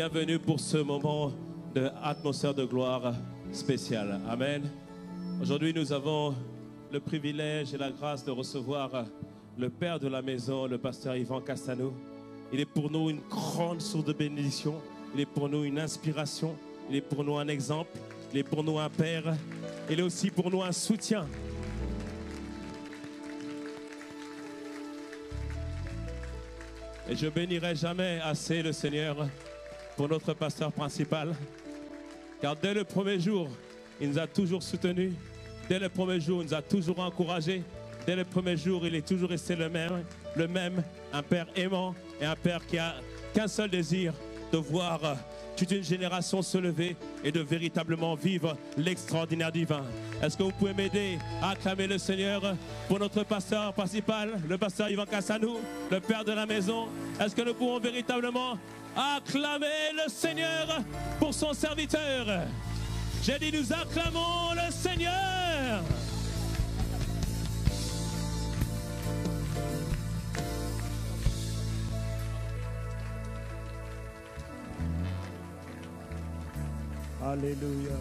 bienvenue pour ce moment d'atmosphère de gloire spéciale. Amen. Aujourd'hui, nous avons le privilège et la grâce de recevoir le père de la maison, le pasteur Yvan Castanou. Il est pour nous une grande source de bénédiction. Il est pour nous une inspiration. Il est pour nous un exemple. Il est pour nous un père. Il est aussi pour nous un soutien. Et je bénirai jamais assez le Seigneur pour notre pasteur principal. Car dès le premier jour, il nous a toujours soutenus. Dès le premier jour, il nous a toujours encouragés. Dès le premier jour, il est toujours resté le même, un père aimant et un père qui a qu'un seul désir, de voir toute une génération se lever et de véritablement vivre l'extraordinaire divin. Est-ce que vous pouvez m'aider à acclamer le Seigneur pour notre pasteur principal, le pasteur Yvan Castanou, le père de la maison? Est-ce que nous pouvons véritablement acclamer le Seigneur pour son serviteur? J'ai dit, nous acclamons le Seigneur. Alléluia.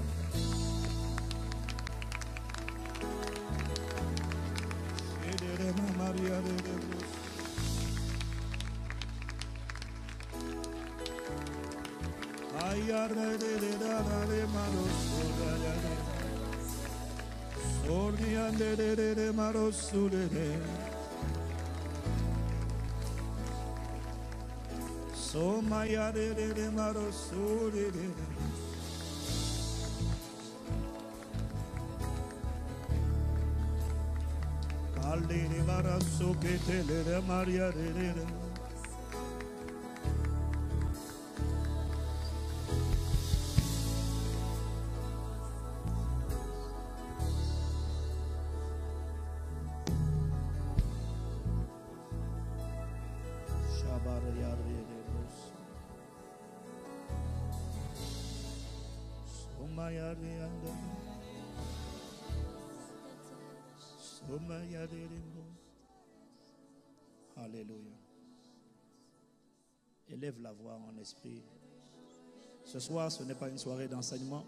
Alléluia. Élève la voix en esprit. Ce soir, ce n'est pas une soirée d'enseignement.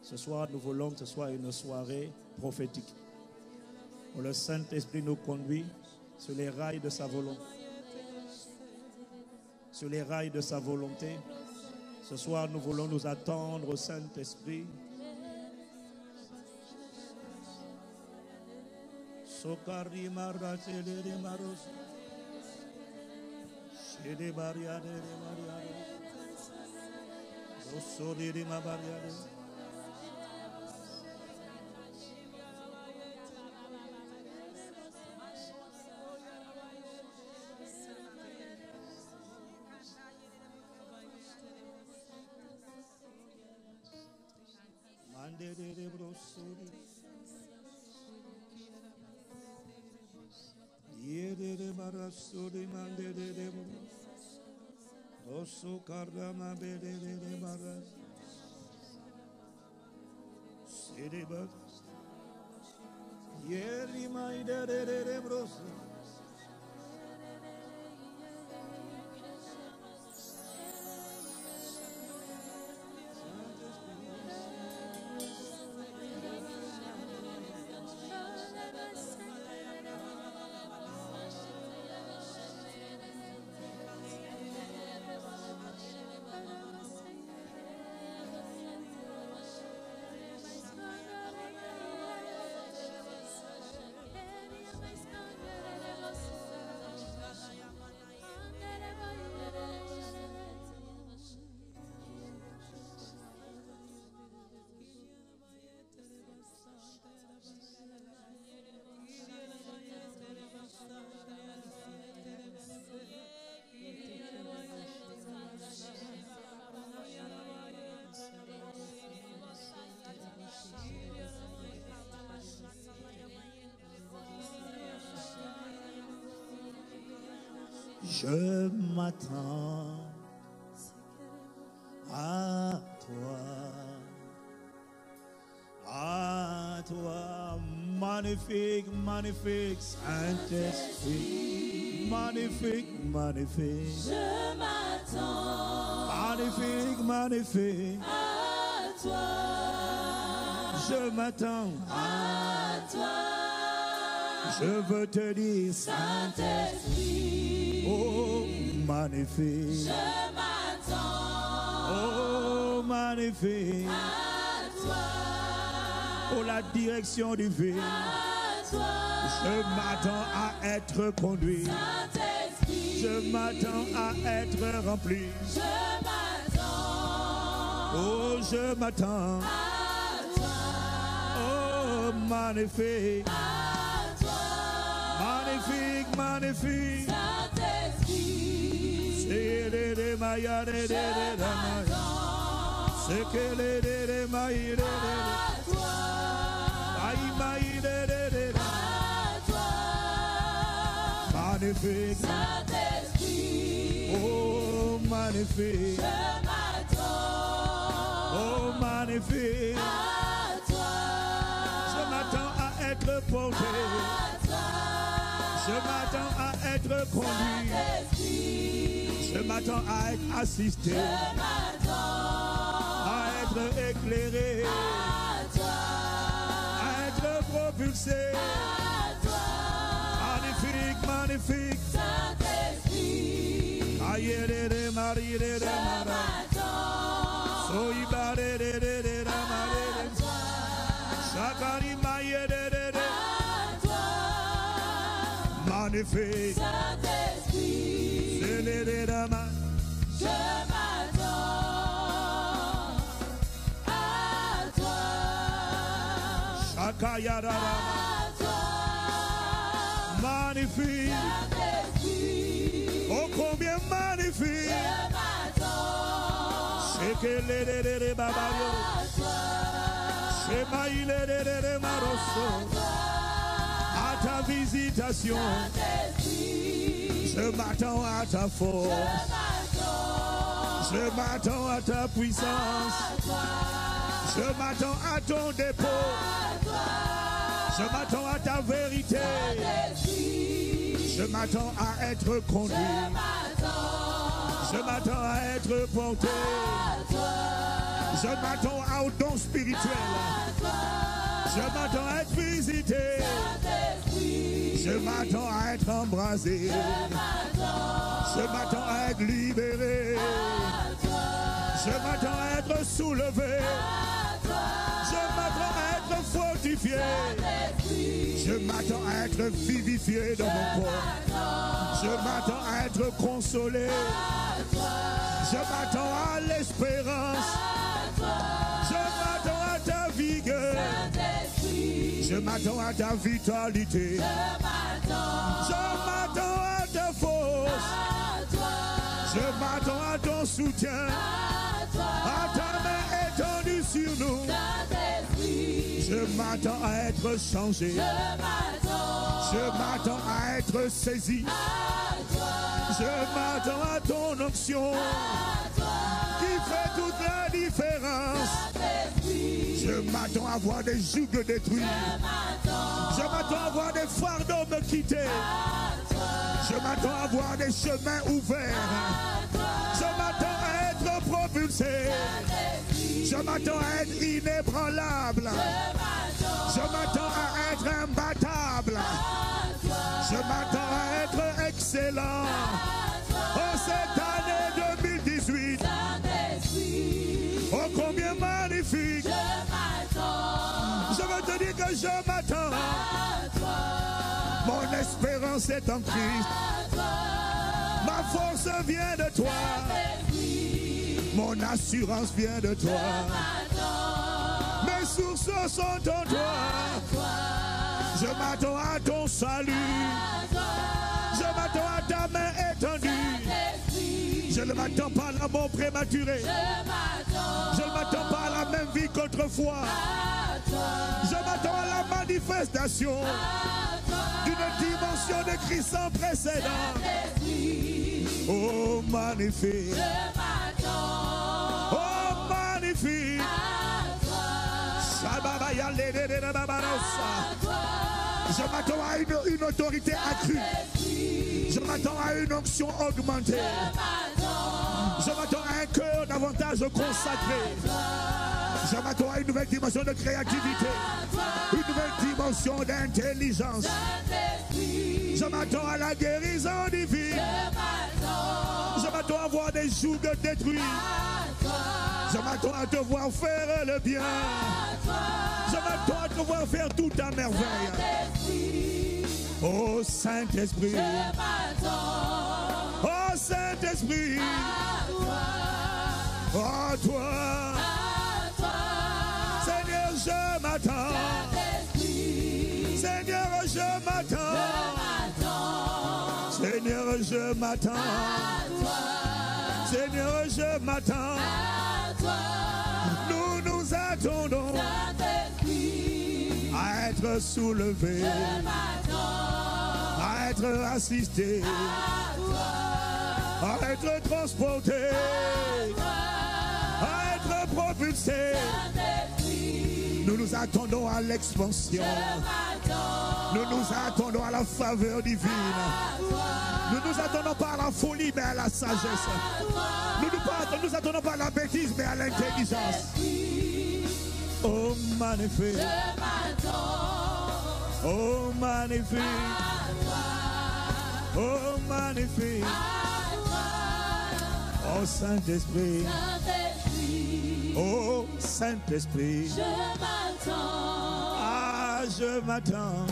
Ce soir, nous voulons que ce soit une soirée prophétique, où le Saint-Esprit nous conduit sur les rails de sa volonté. Sur les rails de sa volonté. Ce soir, nous voulons nous attendre au Saint-Esprit. Sokari marate de maros. Shede bariade de mariade. Osori de mabariade. Mande de brosori. Yede barasuri mande de osu karama bede de baras siribat yeri maide de bros Je m'attends à toi, magnifique, magnifique Saint-Esprit, magnifique, magnifique. Je m'attends Magnifique, magnifique. À toi. Je m'attends À toi. Je veux te dire Saint-Esprit. Oh, magnifique. Je m'attends. Oh, magnifique. À toi. Oh, la direction divine. À toi. Je m'attends à être conduit. Saint-Esprit. Je m'attends à être rempli. Je m'attends. Oh, je m'attends. À toi. Oh, magnifique. À toi. Magnifique, magnifique. Saint-Esprit. C'est de Maya, de Maya. C'est que les de Maya, de toi. Maya, de magnifique. Saint-Esprit. Oh, magnifique. Je m'attends. Oh, magnifique. À toi. Je m'attends à être porté. À toi. Je m'attends à être conduit. Saint-Esprit. Je m'attends à être assisté. Je m'attends. À être éclairé. À toi. À être propulsé. À toi. Magnifique, magnifique. Saint-Esprit. Aïe, de Marie, de Je Marie. m'attends. Soïba, de À Marie. toi. Chakari, Maïe, de À toi. magnifique. Saint-Esprit. C'est de Marie. Je m'attends à toi. Chakayara. À toi. Magnifique. Saint-Esprit. Oh, combien magnifique. Je m'attends C'est que les babayo. à toi. C'est maïle de Maroso. À ta visitation. Saint-Esprit. Je m'attends à ta force. Je m'attends à ta puissance. Je m'attends à ton dépôt. Je m'attends à ta vérité. Je m'attends à être conduit. Je m'attends à être porté. Je m'attends au don spirituel. Je m'attends à être visité. Je m'attends à être embrasé. Je m'attends à être libéré. Je m'attends à être soulevé. Je m'attends à être fortifié. Je m'attends à être vivifié dans mon corps. Je m'attends à être consolé. Je m'attends à l'espérance. Je m'attends à ta vigueur. Je m'attends à ta vitalité. Je m'attends à ta force. Je m'attends à ton soutien. À ta main étendue sur nous. Je m'attends à être changé. Je m'attends à être saisi. Je m'attends à ton onction qui fait toute la différence. Je m'attends à voir des jougs détruits. Je m'attends à voir des fardeaux me quitter. Je m'attends à voir des chemins ouverts. Je m'attends à être propulsé. Je m'attends à être inébranlable. Je m'attends à être imbattable. Je m'attends à être excellent. Oh, cette année 2018. Oh, combien magnifique. Je veux te dire que je m'attends. Mon espérance est en Christ. Ma force vient de toi. Mon assurance vient de toi. Mes sources sont en toi. Je m'attends à ton salut. Je m'attends à ta main étendue. Je ne m'attends pas à la mort prématurée. Je ne m'attends pas à la même vie qu'autrefois. Je m'attends à la manifestation d'une dimension de Christ sans précédent. Oh, magnifique. Oh, magnifique. Je m'attends à une autorité accrue. Je m'attends à une onction augmentée. Je m'attends à un cœur davantage consacré. Je m'attends à une nouvelle dimension de créativité. Une nouvelle dimension d'intelligence. Je m'attends à la guérison divine. Je m'attends à voir des jougs détruits. Je m'attends à te voir faire le bien. Je m'attends à te voir faire tout à merveille. Oh Saint-Esprit. Oh Saint-Esprit. Oh toi. Seigneur, je m'attends. Seigneur, je m'attends. Seigneur, je m'attends. Seigneur, je m'attends. Nous nous attendons à être soulevés, à être assistés, à être transportés, à être propulsés. Nous nous attendons à l'expansion. Nous nous attendons à la faveur divine. Nous nous attendons pas à la folie, mais à la sagesse. Nous nous attendons pas à la bêtise, mais à l'intelligence. Oh magnifique. Oh magnifique. Oh magnifique. Oh Saint-Esprit. Oh Saint-Esprit. Ah, je m'attends.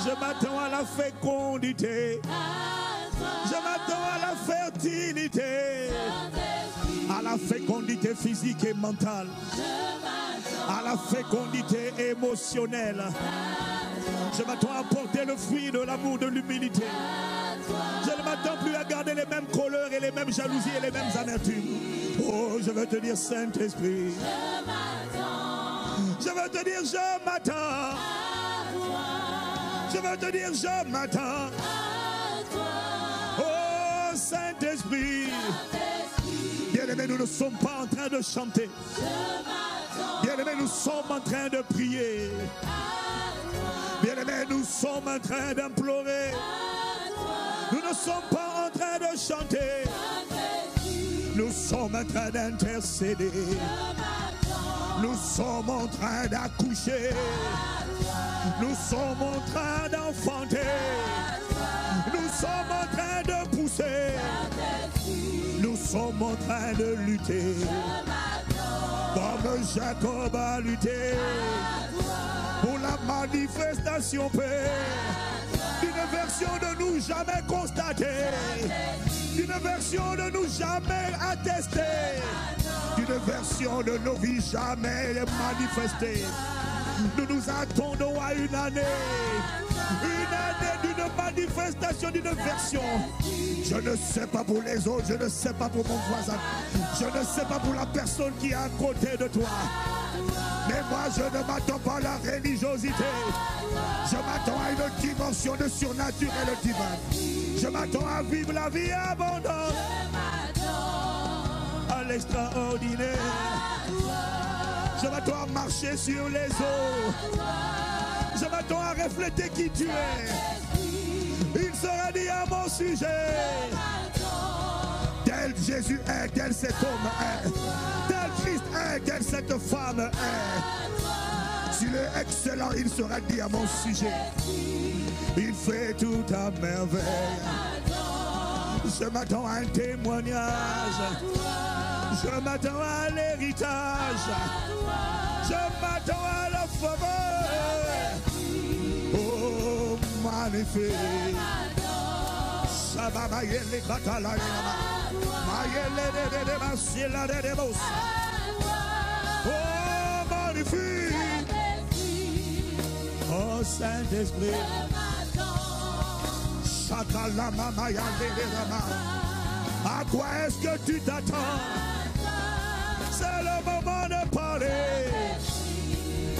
Je m'attends à la fécondité. Je m'attends à la fertilité. À la fécondité physique et mentale. À la fécondité émotionnelle. Je m'attends à porter le fruit de l'amour, de l'humilité. Je ne m'attends plus à garder les mêmes couleurs et les mêmes jalousies et les mêmes amertumes. Oh, je veux te dire Saint-Esprit. Je veux te dire je m'attends. Je veux te dire je m'attends. Oh Saint-Esprit. Bien-aimés, nous ne sommes pas en train de chanter. Bien-aimés, nous sommes en train de prier. Bien-aimés, nous sommes en train d'implorer. Nous ne sommes pas en train de chanter. Nous sommes en train d'intercéder. Nous sommes en train d'accoucher. Nous sommes en train d'enfanter. Nous sommes en train de pousser. Nous sommes en train de lutter. Comme Jacob a lutté pour la manifestation paix. D'une version de nous jamais constatée. D'une version de nous jamais attestée. D'une version de nos vies jamais manifestée. Nous nous attendons à une année d'une manifestation, d'une version. Je ne sais pas pour les autres, je ne sais pas pour mon voisin, je ne sais pas pour la personne qui est à côté de toi. Mais moi je ne m'attends pas à la religiosité. Je m'attends à une dimension de surnaturel divin. Je m'attends à vivre la vie abondante, à l'extraordinaire. Je m'attends à marcher sur les eaux. Je m'attends à refléter qui tu es. Il sera dit à mon sujet. Tel Jésus est, tel cet homme est. Tel Christ est, tel cette femme est. S'il est excellent, il sera dit à mon sujet. Il fait tout à merveille. Je m'attends à un témoignage. Je m'attends à l'héritage. Je m'attends à la faveur. Oh, magnifique. Oh, magnifique. Oh, Saint-Esprit. À quoi est-ce que tu t'attends? C'est le moment de parler.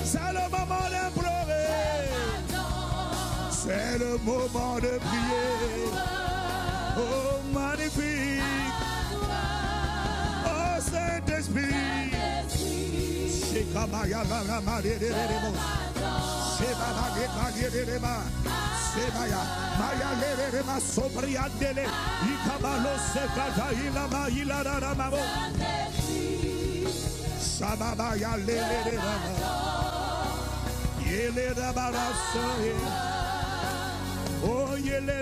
C'est le moment d'implorer. C'est le moment de prier. Oh magnifique. Oh Saint-Esprit. Sebaya, Maya Lere Ma Sobriandele, Ikabalo Sekata Ilama Ilaramo, Sababaya Lere Rama, Yele Rabaraso, oh Yele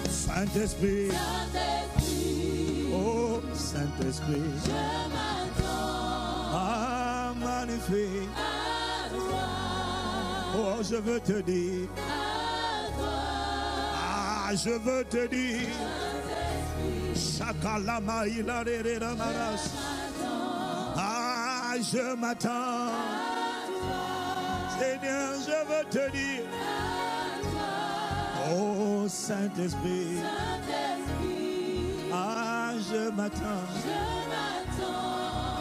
Saint-Esprit, oh Saint-Esprit, ah magnifique. Oh, je veux te dire, ah, je veux te dire, Shakalama Ilarere Ramaras, ah, je m'attends, Seigneur, je veux te dire, oh, Saint-Esprit, ah, je m'attends,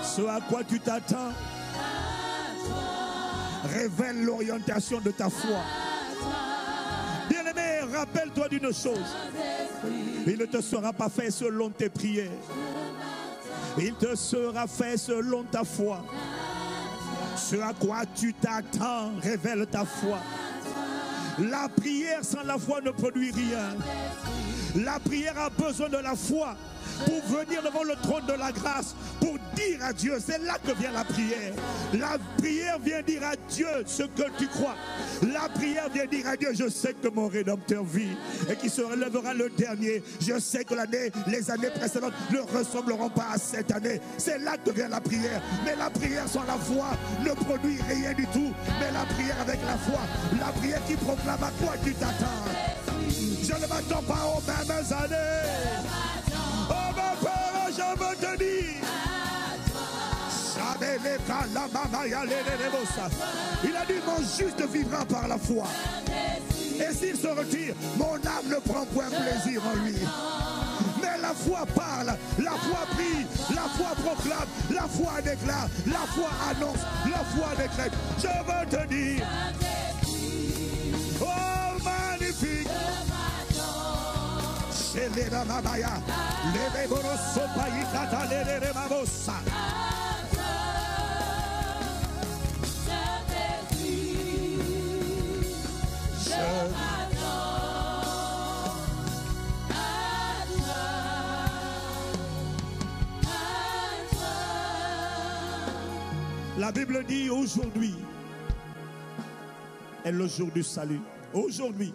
ce à quoi tu t'attends, révèle l'orientation de ta foi. Bien-aimé, rappelle-toi d'une chose. Il ne te sera pas fait selon tes prières. Il te sera fait selon ta foi. Ce à quoi tu t'attends, révèle ta foi. La prière sans la foi ne produit rien. La prière a besoin de la foi pour venir devant le trône de la grâce, pour dire à Dieu, c'est là que vient la prière. La prière vient dire à Dieu ce que tu crois. La prière vient dire à Dieu, je sais que mon Rédempteur vit et qu'il se relèvera le dernier. Je sais que les années précédentes ne ressembleront pas à cette année. C'est là que vient la prière. Mais la prière sans la foi ne produit rien du tout. Mais la prière avec la foi, la prière qui proclame à quoi tu t'attends. Je ne m'attends pas aux mêmes années. Oh mon Père, je veux te dire. Il a dit, mon juste vivra par la foi. Et s'il se retire, mon âme ne prend point plaisir en lui. Mais la foi parle, la foi prie, la foi proclame, la foi déclare, la foi annonce, la foi décrète. Je veux te dire, oh magnifique. La Bible dit aujourd'hui est le jour du salut. Aujourd'hui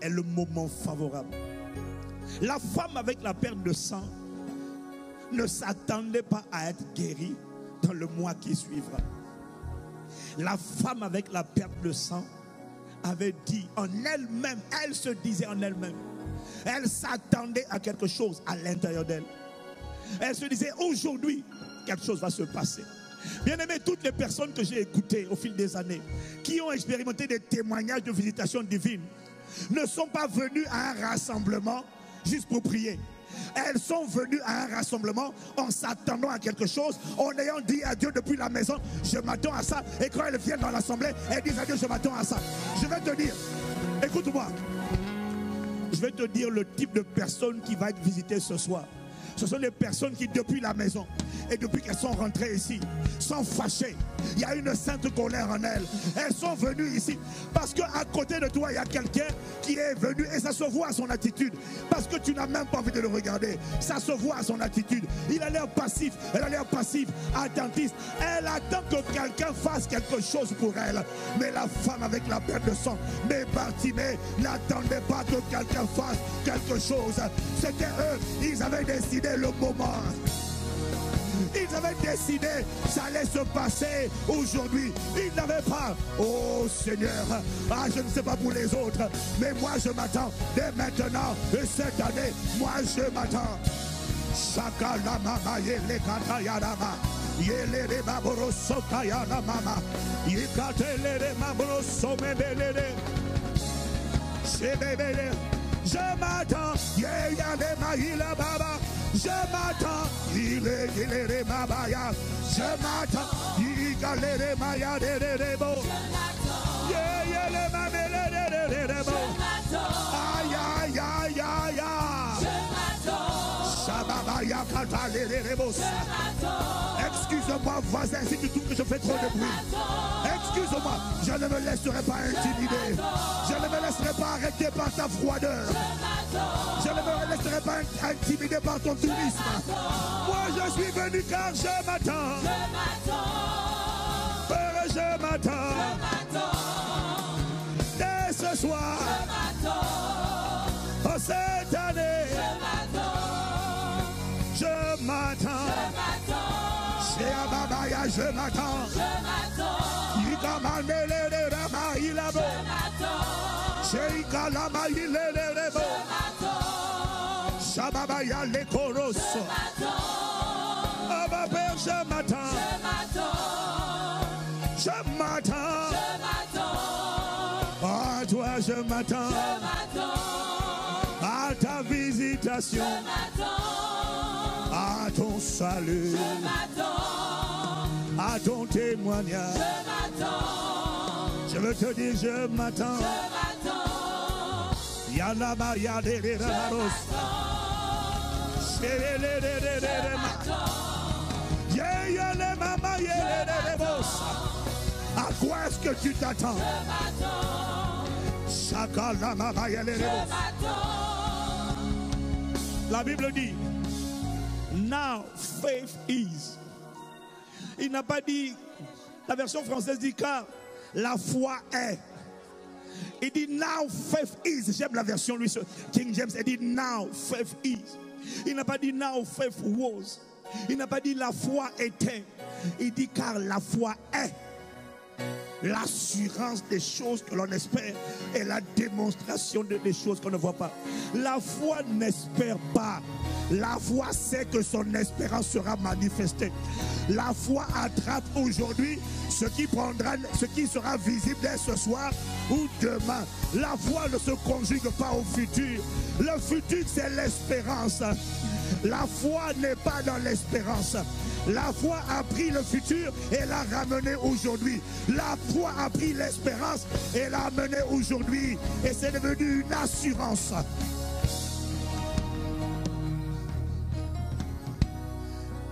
est le moment favorable. La femme avec la perte de sang ne s'attendait pas à être guérie dans le mois qui suivra. La femme avec la perte de sang avait dit en elle-même, elle se disait en elle-même, elle s'attendait à quelque chose à l'intérieur d'elle. Elle se disait aujourd'hui, quelque chose va se passer. Bien aimé, toutes les personnes que j'ai écoutées au fil des années, qui ont expérimenté des témoignages de visitation divine, ne sont pas venues à un rassemblement juste pour prier. Elles sont venues à un rassemblement en s'attendant à quelque chose, en ayant dit à Dieu depuis la maison, je m'attends à ça. Et quand elles viennent dans l'assemblée, elles disent à Dieu, je m'attends à ça. Je vais te dire, écoute-moi, je vais te dire le type de personnes qui va être visitée ce soir. Ce sont des personnes qui, depuis la maison et depuis qu'elles sont rentrées ici, sont fâchées. Il y a une sainte colère en elles. Elles sont venues ici parce qu'à côté de toi, il y a quelqu'un qui est venu et ça se voit à son attitude. Parce que tu n'as même pas envie de le regarder. Ça se voit à son attitude. Il a l'air passif, elle a l'air passive, attentiste. Elle attend que quelqu'un fasse quelque chose pour elle. Mais la femme avec la perte de sang, mais Bartimée, n'attendait pas que quelqu'un fasse quelque chose. C'était eux, ils avaient décidé le moment. Ils avaient décidé, ça allait se passer aujourd'hui. Ils n'avaient pas, oh Seigneur, ah je ne sais pas pour les autres, mais moi je m'attends dès maintenant et cette année, moi je m'attends. Shakalama yele katayarama, yele de baboro sokayana mama, yikatele de maboro somebele, sebebele. Je m'attends, yeyale maïla baba. Je m'attends, il est mabaya. Je m'attends, il galère maya de beau. Yeah, le mamele de beau. Aïe, aïe, aïe, aïe, aïe. Sababaya Excuse-moi, voisin, si tu trouves que je fais trop de bruit. Excuse-moi, je ne me laisserai pas intimider. Je ne me laisserai pas arrêter par ta froideur. Je ne me laisserai pas intimider par ton tourisme. Moi, je suis venu car je m'attends. Père, je m'attends. Dès ce soir, oh, cette année, je m'attends. Chez Ababaya, je m'attends. Chez Ikalama, il est beau. Shababaya, les coros. Oh, ma père, je m'attends. Je m'attends. À toi, je m'attends. À ta visitation. À ton salut. À ton témoignage. Je veux te dire, je m'attends. Yalama yadere raros. Shele yele mama yele boss. À quoi est-ce que tu t'attends? Shakala mama yele boss. La Bible dit, now faith is. Il n'a pas dit, la version française dit car la foi est. Il dit now faith is. J'aime la version lui, King James. Il dit now faith is. Il n'a pas dit now faith was. Il n'a pas dit la foi était. Il dit car la foi est. L'assurance des choses que l'on espère et la démonstration des choses qu'on ne voit pas. La foi n'espère pas. La foi sait que son espérance sera manifestée. La foi attrape aujourd'hui ce qui sera visible dès ce soir ou demain. La foi ne se conjugue pas au futur. Le futur, c'est l'espérance. La foi n'est pas dans l'espérance. La foi a pris le futur et l'a ramené aujourd'hui. La foi a pris l'espérance et l'a amené aujourd'hui. Et c'est devenu une assurance.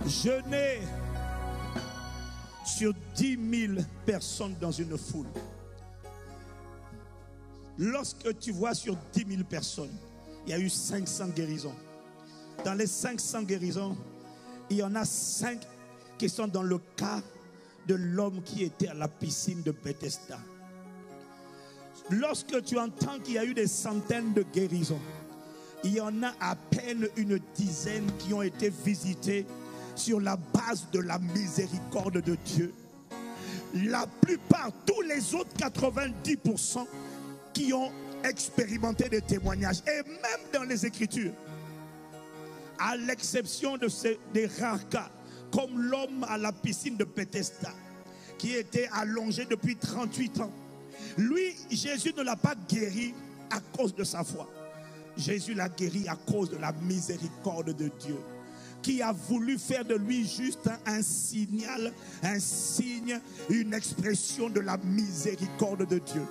Je n'ai sur 10 000 personnes dans une foule. Lorsque tu vois sur 10 000 personnes, il y a eu 500 guérisons. Dans les 500 guérisons, il y en a 5 qui sont dans le cas de l'homme qui était à la piscine de Bethesda. Lorsque tu entends qu'il y a eu des centaines de guérisons, il y en a à peine une dizaine qui ont été visitées sur la base de la miséricorde de Dieu. La plupart, tous les autres 90% qui ont expérimenté des témoignages, et même dans les Écritures, à l'exception des rares cas, comme l'homme à la piscine de Bethesda, qui était allongé depuis 38 ans. Lui, Jésus ne l'a pas guéri à cause de sa foi. Jésus l'a guéri à cause de la miséricorde de Dieu, qui a voulu faire de lui juste un signal, un signe, une expression de la miséricorde de Dieu.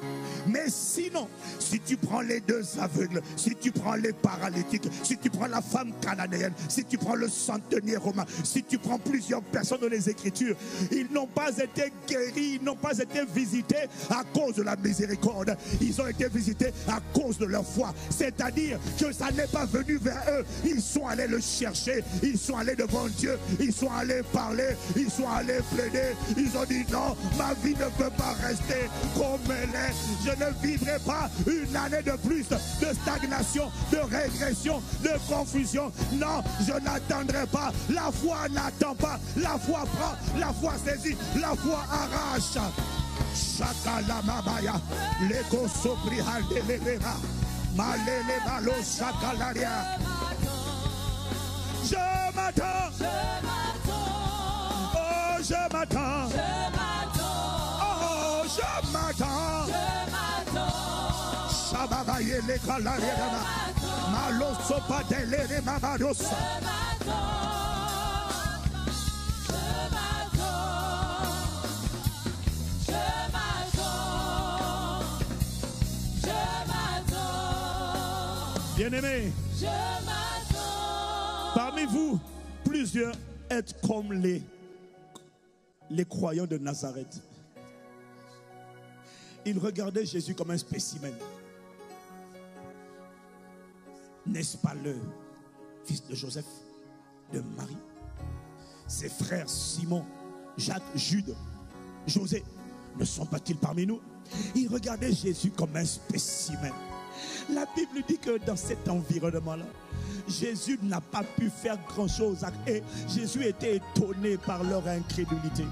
Mais sinon, si tu prends les deux aveugles, si tu prends les paralytiques, si tu prends la femme cananéenne, si tu prends le centenier romain, si tu prends plusieurs personnes dans les Écritures, ils n'ont pas été guéris, ils n'ont pas été visités à cause de la miséricorde. Ils ont été visités à cause de leur foi. C'est-à-dire que ça n'est pas venu vers eux. Ils sont allés le chercher. Ils sont allés devant Dieu, ils sont allés parler, ils sont allés plaider, ils ont dit non, ma vie ne peut pas rester comme elle est, je ne vivrai pas une année de plus de stagnation, de régression, de confusion, non, je n'attendrai pas, la foi n'attend pas, la foi prend, la foi saisit, la foi arrache. Shakala mabaya, leko sopri haldelera, malele malo shakalaria. Je m'attends. Oh, je m'attends. Oh, je m'attends. Shababaye le kalarema. Malo sopa delere mabados. Bien-aimé. Parmi vous, plusieurs être comme les croyants de Nazareth. Ils regardaient Jésus comme un spécimen. N'est-ce pas le fils de Joseph, de Marie? Ses frères Simon, Jacques, Jude, José ne sont pas-ils parmi nous? Ils regardaient Jésus comme un spécimen. La Bible dit que dans cet environnement-là, Jésus n'a pas pu faire grand-chose et Jésus était étonné par leur incrédulité.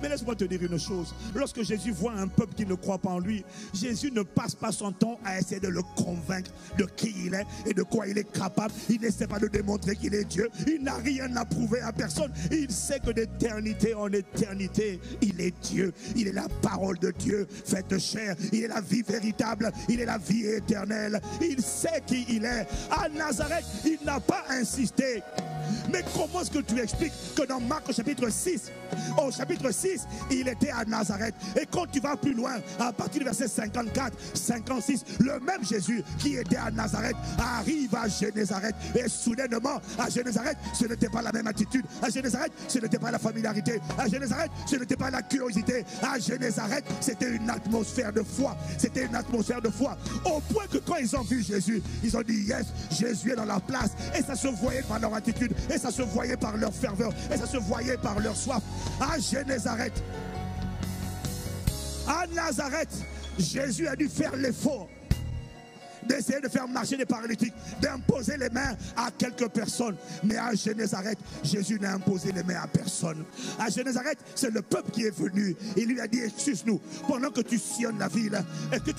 Mais laisse-moi te dire une chose. Lorsque Jésus voit un peuple qui ne croit pas en lui, Jésus ne passe pas son temps à essayer de le convaincre de qui il est et de quoi il est capable. Il n'essaie pas de démontrer qu'il est Dieu. Il n'a rien à prouver à personne. Il sait que d'éternité en éternité, il est Dieu. Il est la parole de Dieu faite chair. Il est la vie véritable. Il est la vie éternelle. Il sait qui il est. À Nazareth, il n'a pas insisté. Mais comment est-ce que tu expliques que dans Marc au chapitre 6, il était à Nazareth. Et quand tu vas plus loin, à partir du verset 54, 56, le même Jésus qui était à Nazareth arrive à Génézareth. Et soudainement, à Génézareth, ce n'était pas la même attitude. À Génézareth, ce n'était pas la familiarité. À Génézareth, ce n'était pas la curiosité. À Génézareth, c'était une atmosphère de foi. C'était une atmosphère de foi. Au point que quand ils ont vu Jésus, ils ont dit yes, Jésus est dans la place. Et ça se voyait par leur attitude. Et ça se voyait par leur ferveur. Et ça se voyait par leur soif. À Génézareth, à Nazareth, Jésus a dû faire l'effort d'essayer de faire marcher les paralytiques, d'imposer les mains à quelques personnes. Mais à Génézareth, Jésus n'a imposé les mains à personne. À Génézareth, c'est le peuple qui est venu. Il lui a dit, excuse-nous, pendant que tu sillonnes la ville, est-ce que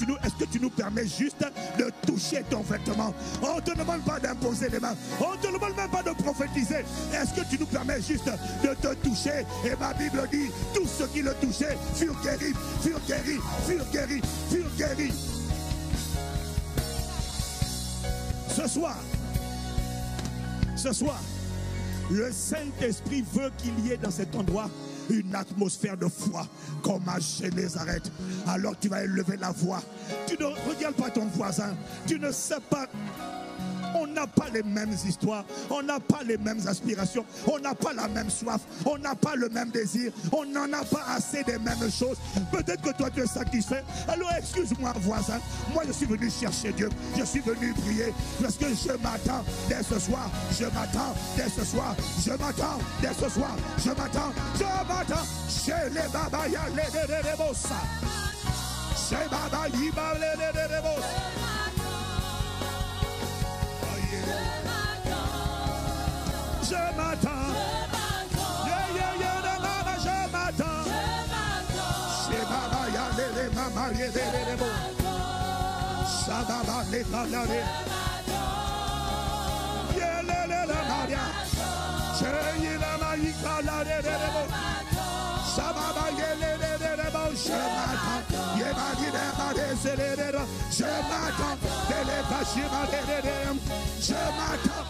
tu nous permets juste de toucher ton vêtement? On ne te demande pas d'imposer les mains. On ne te demande même pas de prophétiser. Est-ce que tu nous permets juste de te toucher? Et ma Bible dit, tous ceux qui le touchaient furent guéris, furent guéris, furent guéris, furent guéris. Ce soir, le Saint-Esprit veut qu'il y ait dans cet endroit une atmosphère de foi comme à Génézareth. Alors tu vas élever la voix. Tu ne regardes pas ton voisin. Tu ne sais pas. On n'a pas les mêmes histoires, on n'a pas les mêmes aspirations, on n'a pas la même soif, on n'a pas le même désir, on n'en a pas assez des mêmes choses. Peut-être que toi tu es satisfait. Alors excuse-moi voisin, moi je suis venu chercher Dieu, je suis venu prier parce que je m'attends dès ce soir, je m'attends dès ce soir, je m'attends dès ce soir, je m'attends chez les babaya les bossa, chez babaya les bossa. Je m'attends. Je m'attends. Chez Baba Yale, Mama Yele, Shababa les Kalare. Yele la Maria. Chez la Maïka la Rebo. Shababa Yele, je m'attends. Yebadi de Selera. Je m'attends. Tele Kashima de. Je m'attends.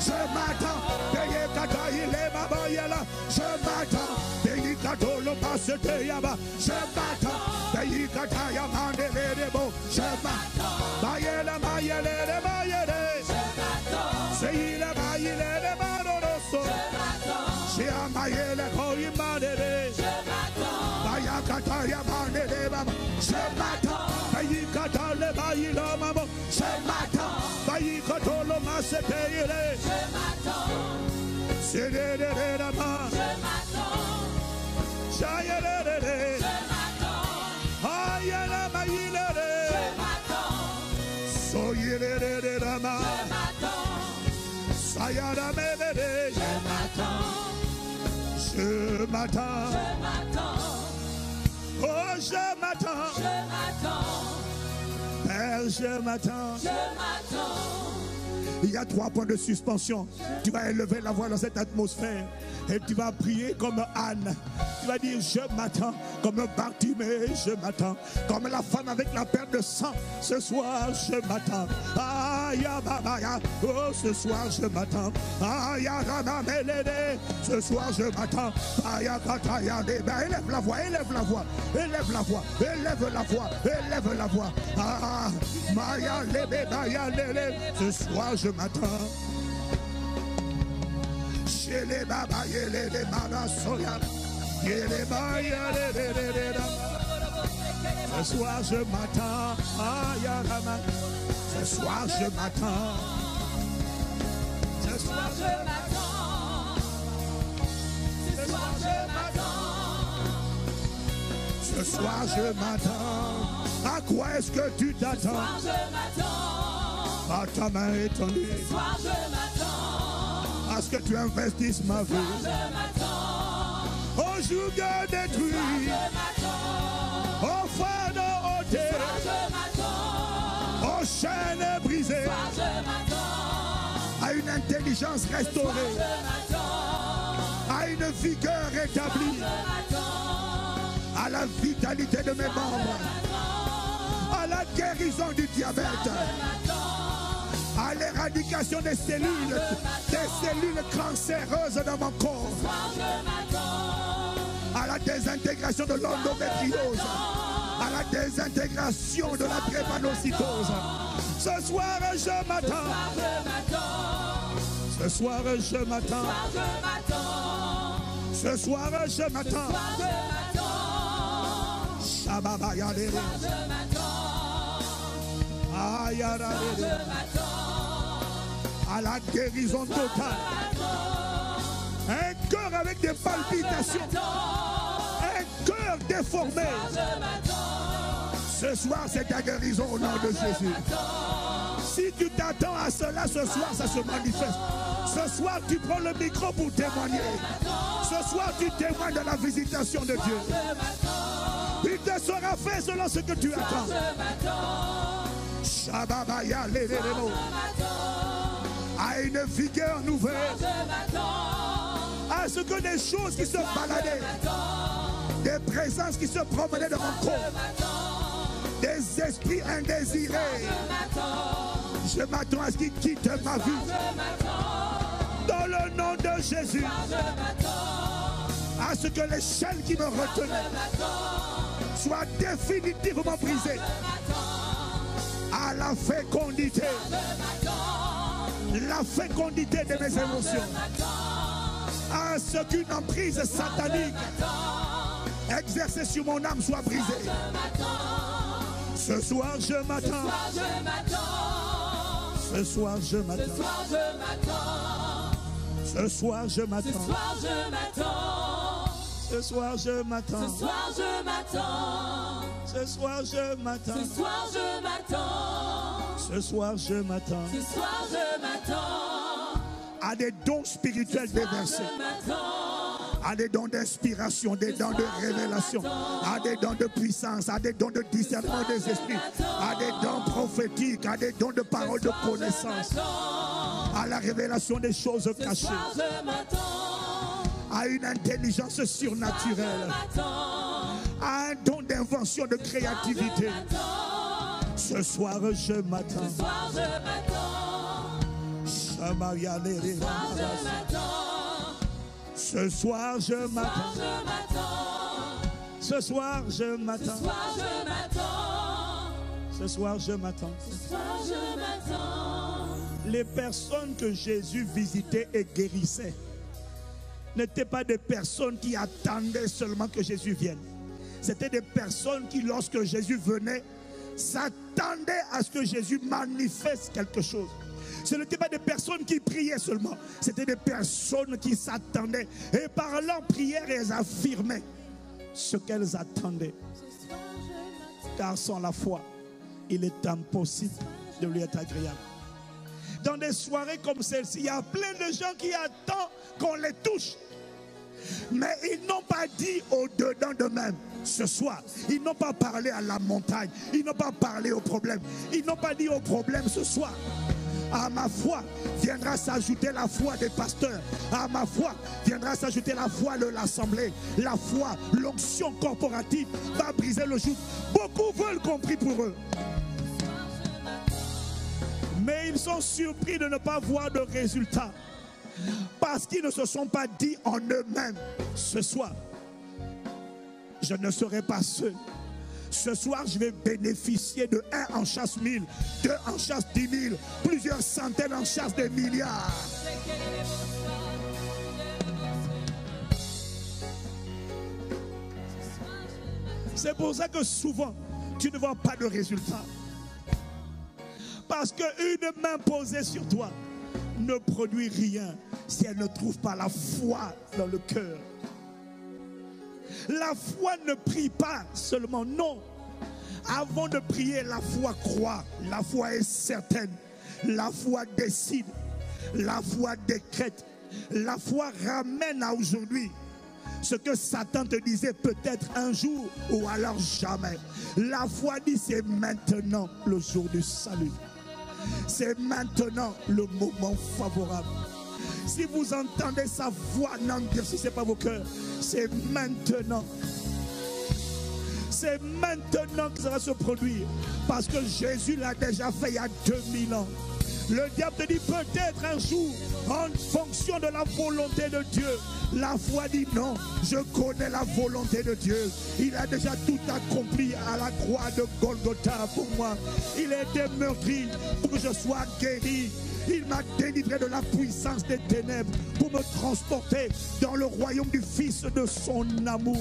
Je m'attends, payé Kataïle Babayala. Je m'attends, payé Katolo Pasete Yaba. Je m'attends, payé Kataya Mandele Debo. Je m'attends, Bayela Mayele Mayele. Je m'attends, Seyle Mayele Maroroso. Je m'attends, Shea Mayele Koyimandele. Je m'attends, Baya Kataya Mandele Baba. Je m'attends, payé Katale Bayila Mamo. Je m'attends. Katolo Masetele. Je m'attends. C'est de la main. Je m'attends. Chayele. Je m'attends. Ayala Maïle. Je m'attends. Soyele de la main. Je m'attends. Sayada Mele. Je m'attends. Je m'attends. Je m'attends. Oh, je m'attends. Je m'attends. Père, je m'attends. Je m'attends. Il y a 3 points de suspension. Tu vas élever la voix dans cette atmosphère et tu vas prier comme Anne. Tu vas dire je m'attends, comme Bartimée, je m'attends, comme la femme avec la perte de sang. Ce soir je m'attends. Aya babaya, oh ce soir je m'attends. Aya rama melede, ce soir je m'attends. Aya kataya de, élève la voix, élève la voix, élève la voix, élève la voix, élève la voix. Ah, maya lebe baya lele, ce soir je m'attends. Yele baba yele de mara soya. Yele ba yele de. Ce soir je m'attends. Ce soir je m'attends. Ce soir je m'attends. Ce soir je m'attends. Ce soir je m'attends. À quoi est-ce que tu t'attends? Ce soir je m'attends. À ta main étendue. Ce soir je m'attends. À ce que tu investisses ma vie. Ce soir je m'attends. Au joug détruit. Ce soir je m'attends. Au fardeau ôté. Ce soir je m'attends. Aux chaînes brisées. Ce soir je m'attends. À une intelligence restaurée. Ce soir je m'attends. À une vigueur rétablie. Ce soir je m'attends. À la vitalité de mes membres, à la guérison du diabète, à l'éradication des cellules cancéreuses dans mon corps, à la désintégration de l'endométriose, à la désintégration de la drépanocytose. Ce soir je m'attends. Ce soir je m'attends. Ce soir je m'attends. Baba yale. À la guérison totale. Un cœur avec des palpitations. Un cœur déformé. Ce soir, c'est ta guérison au nom de Jésus. Si tu t'attends à cela, ce soir, ça se manifeste. Ce soir, tu prends le micro pour témoigner. Ce soir, tu témoignes de la visitation de Dieu. Il te sera fait selon ce que tu attends. Shababaya lelelemo. À une vigueur nouvelle. À ce que des choses qui se baladaient, des présences qui se promenaient dans mon corps, des esprits indésirés. Je m'attends à ce qu'ils quittent ma vie. Dans le nom de Jésus. À ce que les chaînes qui me retenaient soient définitivement brisées. À la fécondité. La fécondité de mes émotions. À ce qu'une emprise satanique exercée sur mon âme soit brisée. Ce soir je m'attends. Ce soir je m'attends. Ce soir je m'attends. Ce soir je m'attends. Ce soir je m'attends. Ce soir je m'attends. Ce soir je m'attends. Ce soir je m'attends. Ce soir je m'attends. À des dons spirituels déversés. À des dons d'inspiration, des dons de révélation, à des dons de puissance, à des dons de discernement des esprits, à des dons prophétiques, à des dons de paroles de connaissance, à la révélation des choses cachées, à une intelligence surnaturelle, à un don d'invention, de créativité. Ce soir je m'attends. Ce soir je m'attends. Ce soir je m'attends. Ce soir je m'attends. Les personnes que Jésus visitait et guérissait n'étaient pas des personnes qui attendaient seulement que Jésus vienne. C'était des personnes qui, lorsque Jésus venait, s'attendaient à ce que Jésus manifeste quelque chose. Ce n'étaient pas des personnes qui priaient seulement. C'était des personnes qui s'attendaient. Et par leur prière, elles affirmaient ce qu'elles attendaient. Car sans la foi, il est impossible de lui être agréable. Dans des soirées comme celle-ci, il y a plein de gens qui attendent qu'on les touche. Mais ils n'ont pas dit au-dedans d'eux-mêmes. Ce soir, ils n'ont pas parlé à la montagne. Ils n'ont pas parlé au problème. Ils n'ont pas dit au problème ce soir. À ma foi viendra s'ajouter la foi des pasteurs. À ma foi viendra s'ajouter la foi de l'assemblée. La foi, l'onction corporative va briser le joug. Beaucoup veulent qu'on prie pour eux. Mais ils sont surpris de ne pas voir de résultats. Parce qu'ils ne se sont pas dit en eux-mêmes. Ce soir, je ne serai pas seul. Ce soir, je vais bénéficier de 1 en chasse 1000, 2 en chasse 10 000, plusieurs centaines en chasse des milliards. C'est pour ça que souvent, tu ne vois pas de résultat. Parce qu'une main posée sur toi ne produit rien si elle ne trouve pas la foi dans le cœur. La foi ne prie pas seulement, non. Avant de prier, la foi croit, la foi est certaine, la foi décide, la foi décrète, la foi ramène à aujourd'hui ce que Satan te disait peut-être un jour ou alors jamais. La foi dit c'est maintenant le jour du salut. C'est maintenant le moment favorable. Si vous entendez sa voix, n'endurcissez pas vos cœurs. C'est maintenant. C'est maintenant que ça va se produire. Parce que Jésus l'a déjà fait il y a 2000 ans. Le diable te dit peut-être un jour, en fonction de la volonté de Dieu. La foi dit non, je connais la volonté de Dieu. Il a déjà tout accompli à la croix de Golgotha pour moi. Il a été meurtri pour que je sois guéri. Il m'a délivré de la puissance des ténèbres pour me transporter dans le royaume du Fils de son amour.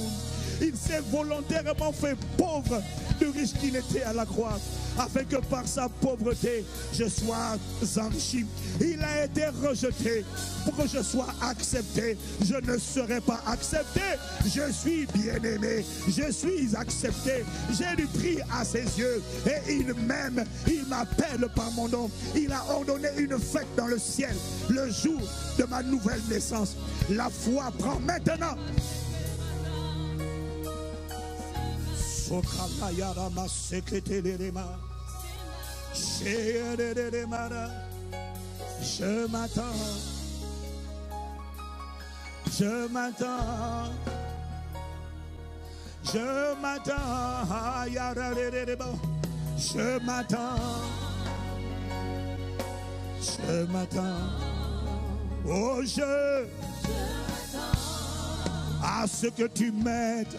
Il s'est volontairement fait pauvre, plus riche qu'il était à la croix, afin que par sa pauvreté, je sois enrichi. Il a été rejeté pour que je sois accepté. Je ne serai pas accepté. Je suis bien-aimé. Je suis accepté. J'ai du prix à ses yeux. Et il m'aime. Il m'appelle par mon nom. Il a ordonné une fête dans le ciel, le jour de ma nouvelle naissance. La foi prend maintenant. Je m'attends, je m'attends, je m'attends, je m'attends, je m'attends, oh je à ce que tu m'aides.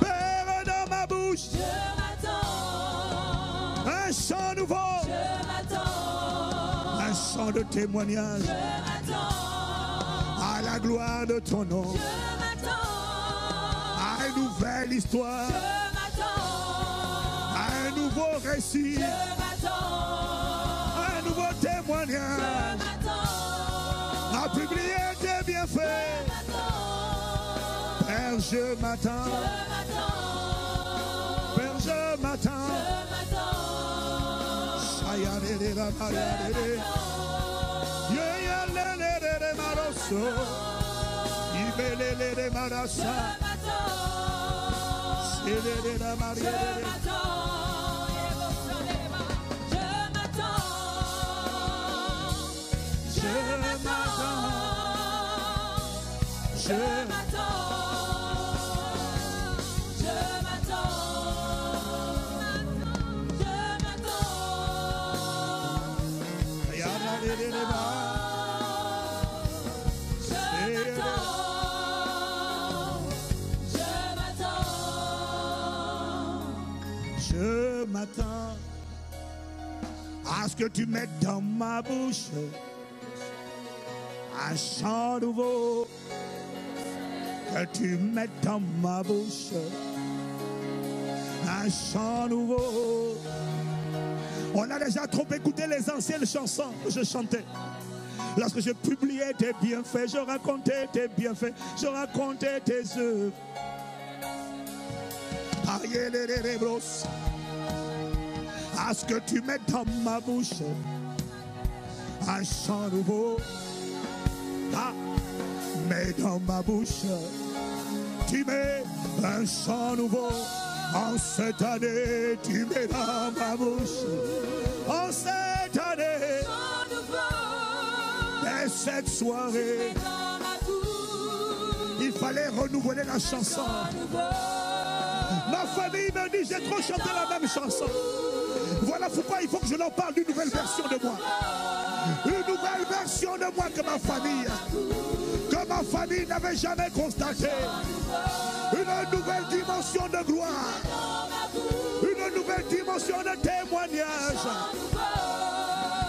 Père dans ma bouche, un chant nouveau, un chant de témoignage à la gloire de ton nom, à une nouvelle histoire, à un nouveau récit, à un nouveau témoignage, à publier tes bienfaits. Père, je m'attends. Père, je m'attends. Je m'attends à ce que tu mettes dans ma bouche un chant nouveau, que tu mettes dans ma bouche un chant nouveau. On a déjà trop écouté les anciennes chansons que je chantais. Lorsque je publiais tes bienfaits, je racontais tes bienfaits, je racontais tes œuvres. À ce que tu mets dans ma bouche un chant nouveau. Ah, mets dans ma bouche, tu mets un chant nouveau. En cette année, tu mets dans ma bouche. En cette année, et cette soirée, il fallait renouveler la chanson. Ma famille me dit, j'ai trop chanté la même chanson. Voilà pourquoi il faut que je leur parle d'une nouvelle version de moi. Une nouvelle version de moi que ma famille n'avait jamais constatée. Une nouvelle dimension de gloire. Une nouvelle dimension de témoignage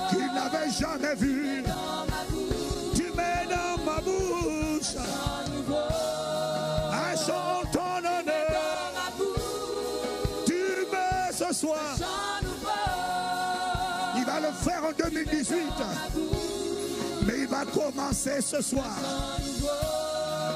qu'ils n'avaient jamais vue. Tu mets dans ma bouche un chant en ton honneur. soir. chant nouveau. Il va le faire en 2018. Mais il va commencer ce soir.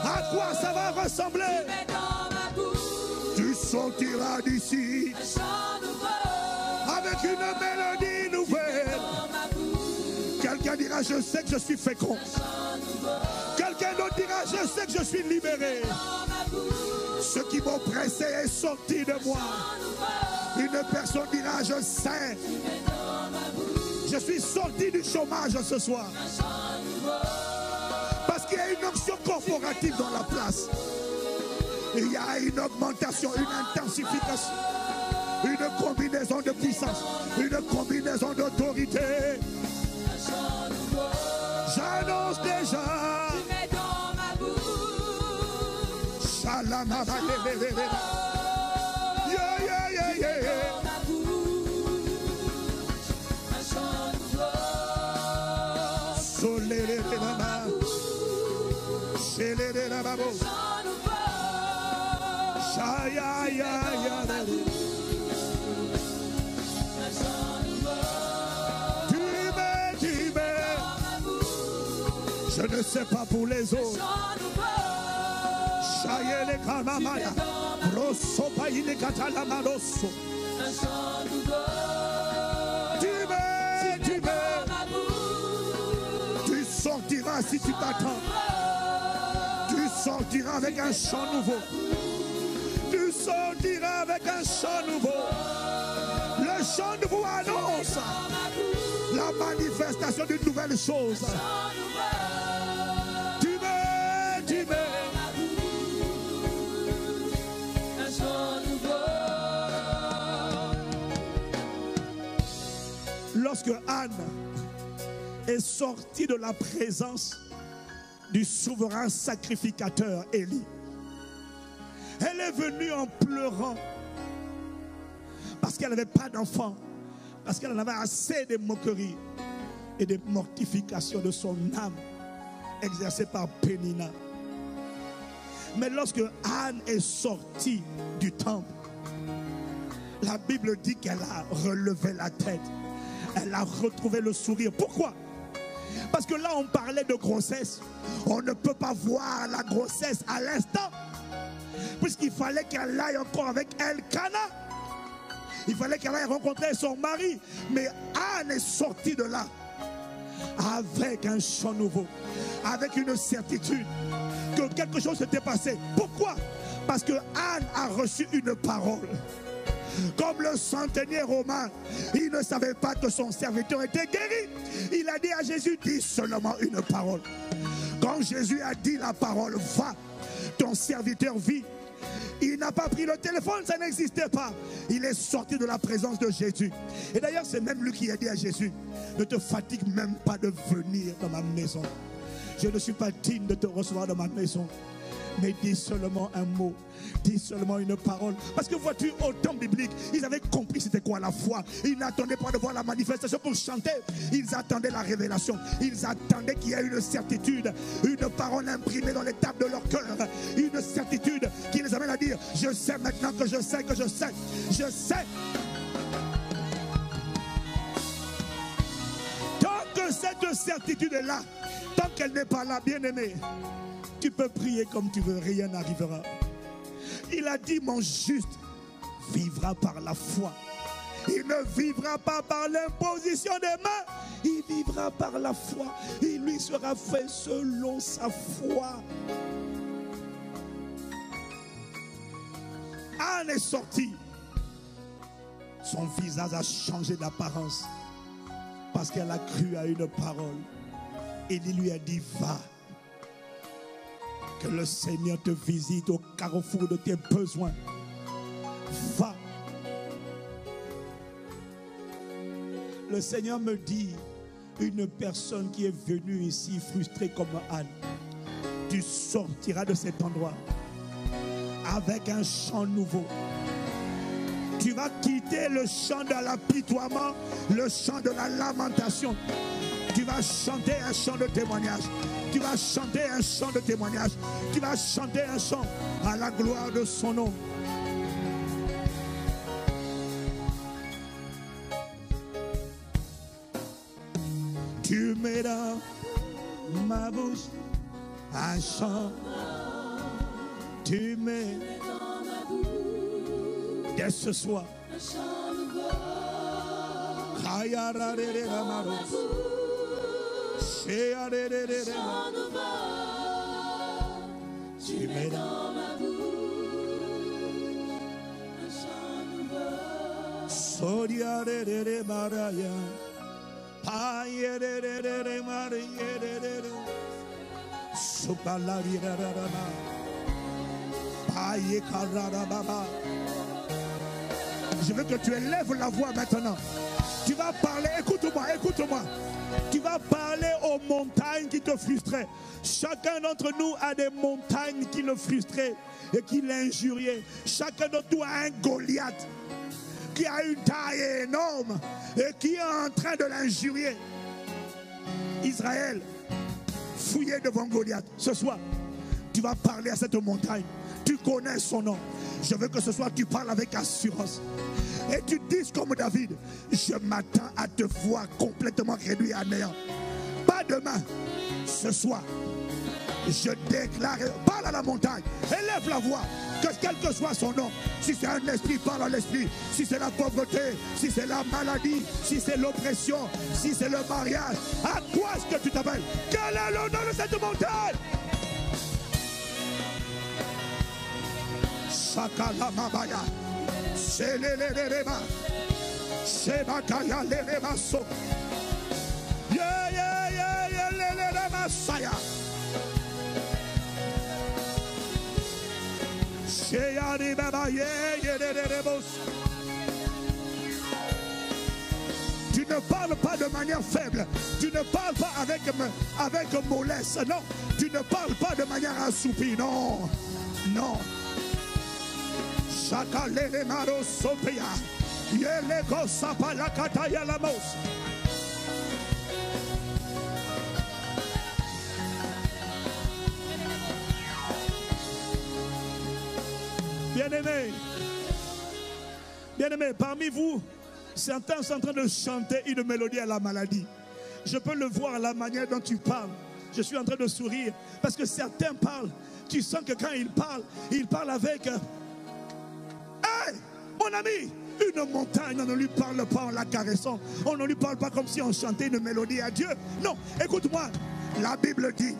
À quoi ça va ressembler? Mais dans ma bouche, Tu sortiras d'ici un chant nouveau. avec une mélodie nouvelle. Dans ma bouche, Quelqu'un dira, je sais que je suis fécond. chant nouveau. Quelqu'un d'autre dira, je sais que je suis libéré. Dans ma bouche, Ce qui m'oppressait est sorti de moi. chant nouveau. Une personne dira, je sais. Mais dans ma bouche, Je suis sorti du chômage ce soir. un chant nouveau. Parce qu'il y a une onction corporative dans la place. Il y a une augmentation, une intensification, une combinaison de puissance, une combinaison d'autorité. Un chant nouveau. J'annonce déjà. Mais dans ma bouche, Shalamama, yeah, yeah, yeah, yeah, yeah. dans ma bouche, un chant nouveau. Solelelelama, shelelelelababo, Chant nouveau. shaya, ya, ya, ya. Un chant nouveau. Tu m'aimes. Dans ma bouche, Je ne sais pas pour les autres. chant nouveau. Shayele kamamaya, rosso paine katalamaroso. Un chant nouveau. Tu m'aimes. Dans ma bouche, Tu sortiras si tu t'attends. Tu sortiras avec un chant nouveau. Tu sortiras avec un chant nouveau. Le chant nouveau annonce la manifestation d'une nouvelle chose. Tu m'aimes, tu m'aimes. un chant nouveau. Lorsque Anne est sortie de la présence du souverain sacrificateur Élie, elle est venue en pleurant parce qu'elle n'avait pas d'enfant, parce qu'elle en avait assez de moqueries et de mortifications de son âme exercées par Pénina. Mais lorsque Anne est sortie du temple, la Bible dit qu'elle a relevé la tête. Elle a retrouvé le sourire. Pourquoi? Parce que là, on parlait de grossesse. On ne peut pas voir la grossesse à l'instant, puisqu'il fallait qu'elle aille encore avec Elkana. Il fallait qu'elle aille rencontrer son mari. Mais Anne est sortie de là avec un chant nouveau, avec une certitude que quelque chose s'était passé. Pourquoi? Parce que Anne a reçu une parole. Comme le centenier romain, il ne savait pas que son serviteur était guéri. Il a dit à Jésus, dis seulement une parole. Quand Jésus a dit la parole, va, ton serviteur vit. Il n'a pas pris le téléphone, ça n'existait pas. Il est sorti de la présence de Jésus. Et d'ailleurs, c'est même lui qui a dit à Jésus, ne te fatigue même pas de venir dans ma maison. Je ne suis pas digne de te recevoir dans ma maison. Mais dis seulement un mot, dis seulement une parole. Parce que vois-tu, au temps biblique, ils avaient compris c'était quoi la foi. Ils n'attendaient pas de voir la manifestation pour chanter. Ils attendaient la révélation. Ils attendaient qu'il y ait une certitude, une parole imprimée dans les tables de leur cœur. Une certitude qui les amène à dire, je sais maintenant que je sais que je sais. Je sais. Tant que cette certitude est là, tant qu'elle n'est pas là, bien-aimé, tu peux prier comme tu veux, rien n'arrivera. Il a dit, mon juste vivra par la foi. Il ne vivra pas par l'imposition des mains. Il vivra par la foi. Il lui sera fait selon sa foi. Anne est sortie. Son visage a changé d'apparence parce qu'elle a cru à une parole. Et il lui a dit, va. Que le Seigneur te visite au carrefour de tes besoins. Va. Le Seigneur me dit, une personne qui est venue ici frustrée comme Anne, tu sortiras de cet endroit avec un chant nouveau. Tu vas quitter le chant de l'apitoiement, le chant de la lamentation. Tu vas chanter un chant de témoignage. Tu vas chanter un chant de témoignage. Tu vas chanter un chant à la gloire de son nom. Tu mets dans ma bouche un chant. Tu mets dès ce soir. Tu mets dans ma bouche un chant nouveau. Sodia de de Maria. Paye de Maria de Supalaria Rama. Paye Karada Baba. Je veux que tu élèves la voix maintenant. Tu vas parler, écoute-moi, écoute-moi. Tu vas parler aux montagnes qui te frustraient. Chacun d'entre nous a des montagnes qui le frustraient et qui l'injuriaient. Chacun d'entre nous a un Goliath qui a une taille énorme et qui est en train de l'injurier. Israël, fouillez devant Goliath. Ce soir, tu vas parler à cette montagne. Tu connais son nom. Je veux que ce soir, tu parles avec assurance. Et tu dises comme David, je m'attends à te voir complètement réduit à néant. Pas demain, ce soir, je déclare, parle à la montagne, élève la voix, que quel que soit son nom, si c'est un esprit, parle à l'esprit, si c'est la pauvreté, si c'est la maladie, si c'est l'oppression, si c'est le mariage, à quoi est-ce que tu t'appelles? Quel est le nom de cette montagne? Sakala Mabaya. C'est les reba. C'est Bakaya les reba so. Yeah, yeah, yeah, yeah, les reba saya. C'est Yari Baba, yeah, yeah, les rebos. Tu ne parles pas de manière faible. Tu ne parles pas avec mollesse. Non. Tu ne parles pas de manière assoupie. Non. Non. Chakalele maro sopia. Yele go sapala kataya la mos. Bien-aimés, parmi vous, certains sont en train de chanter une mélodie à la maladie. Je peux le voir à la manière dont tu parles. Je suis en train de sourire parce que certains parlent. Tu sens que quand ils parlent avec... Hey, mon ami, une montagne, on ne lui parle pas en la caressant. On ne lui parle pas comme si on chantait une mélodie à Dieu. Non, écoute-moi, la Bible dit,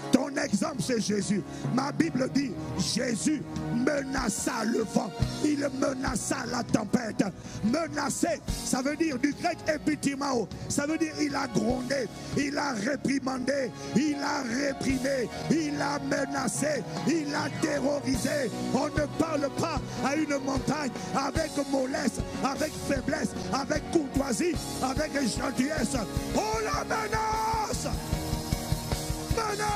ton exemple c'est Jésus. Ma Bible dit, Jésus menaça le vent. Il menaça la tempête. Menacer, ça veut dire du grec epitimao. Ça veut dire il a grondé, il a réprimandé, il a réprimé, il a menacé, il a terrorisé. On ne parle pas à une montagne avec mollesse, avec faiblesse, avec courtoisie, avec gentillesse. On la menace. Menace.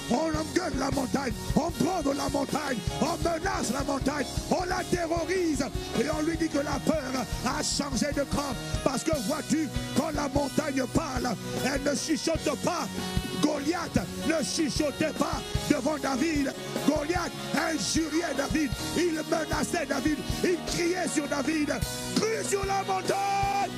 On engueule la montagne, on brode la montagne, on menace la montagne, on la terrorise et on lui dit que la peur a changé de camp. Parce que vois-tu, quand la montagne parle, elle ne chuchote pas. Goliath ne chuchotait pas devant David. Goliath injuriait David, il menaçait David, il criait sur David, crie sur la montagne.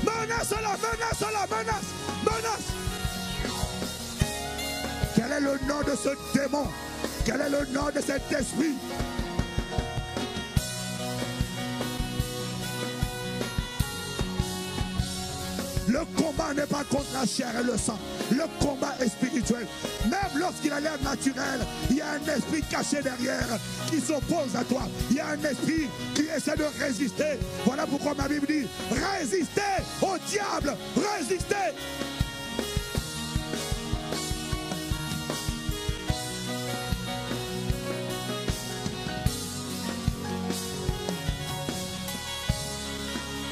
Menace-la, menace-la, menace, menace. Quel est le nom de ce démon? Quel est le nom de cet esprit? Le combat n'est pas contre la chair et le sang. Le combat est spirituel. Même lorsqu'il a l'air naturel, il y a un esprit caché derrière qui s'oppose à toi. Il y a un esprit qui essaie de résister. Voilà pourquoi ma Bible dit, résistez au diable, résistez.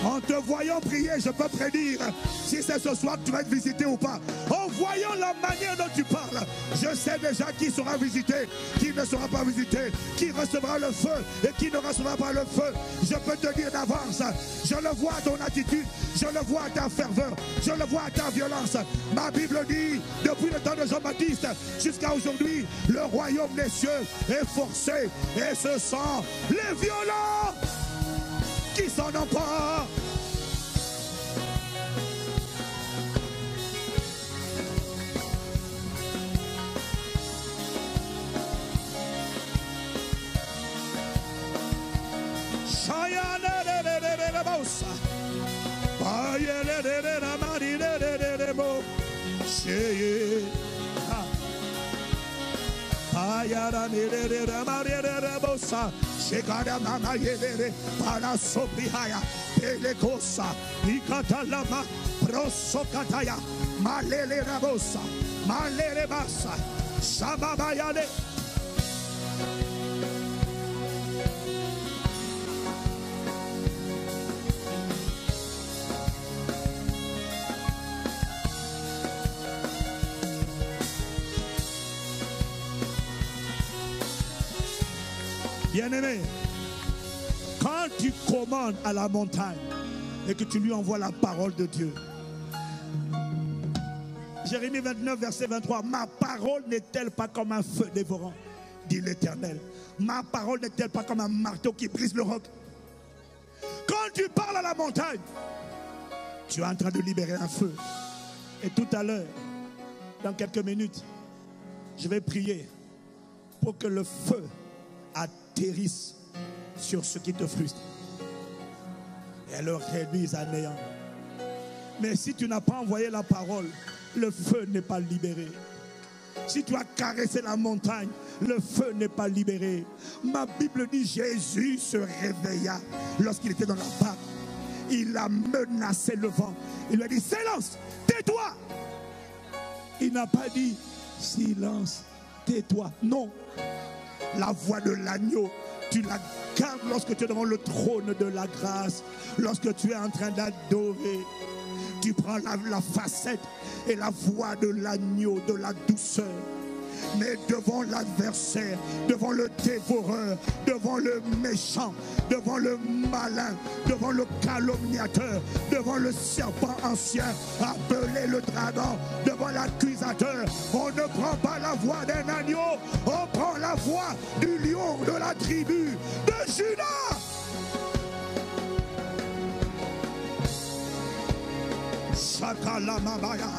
On En te voyant prier, je peux prédire si c'est ce soir que tu vas être visité ou pas. En voyant la manière dont tu parles, je sais déjà qui sera visité, qui ne sera pas visité, qui recevra le feu et qui ne recevra pas le feu. Je peux te dire d'avance, je le vois à ton attitude, je le vois à ta ferveur, je le vois à ta violence. Ma Bible dit, depuis le temps de Jean-Baptiste jusqu'à aujourd'hui, le royaume des cieux est forcé et ce sont les violents qui s'en emparent. Bien-aimé, quand tu commandes à la montagne et que tu lui envoies la parole de Dieu, Jérémie 29, verset 23, ma parole n'est-elle pas comme un feu dévorant, dit l'Éternel. Ma parole n'est-elle pas comme un marteau qui brise le roc? Quand tu parles à la montagne, tu es en train de libérer un feu. Et tout à l'heure, dans quelques minutes, je vais prier pour que le feu atterrisse sur ce qui te frustre et le réduise à néant. Mais si tu n'as pas envoyé la parole, le feu n'est pas libéré. Si tu as caressé la montagne, le feu n'est pas libéré. Ma Bible dit Jésus se réveilla lorsqu'il était dans la barque. Il a menacé le vent. Il lui a dit silence, tais-toi. Il n'a pas dit silence, tais-toi. Non. La voix de l'agneau, tu la gardes lorsque tu es devant le trône de la grâce, lorsque tu es en train d'adorer. Tu prends la facette et la voix de l'agneau, de la douceur. Mais devant l'adversaire, devant le dévoreur, devant le méchant, devant le malin, devant le calomniateur, devant le serpent ancien, appelé le dragon, devant l'accusateur, on ne prend pas la voix d'un agneau, on prend la voix du lion de la tribu de Juda. Shakalamabaya.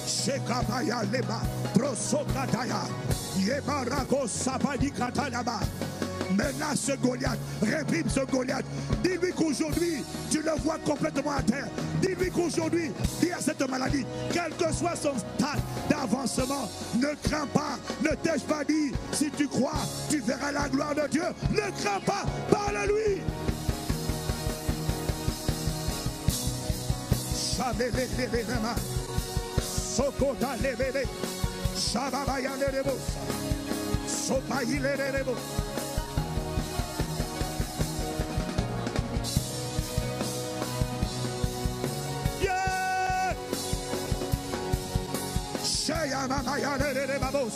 Shekabaya leba prosokataya yebarako sabadi katalaba. Menace Goliath, réprime ce Goliath. Dis-lui qu'aujourd'hui tu le vois complètement à terre. Dis-lui qu'aujourd'hui, dis à cette maladie, quel que soit son stade d'avancement, ne crains pas, ne t'ai-je pas dit, si tu crois, tu verras la gloire de Dieu. Ne crains pas, parle-lui. Sokota lebele, Shababaya lebo, Sopayi lebo. Yeah! Shayamaya lebo.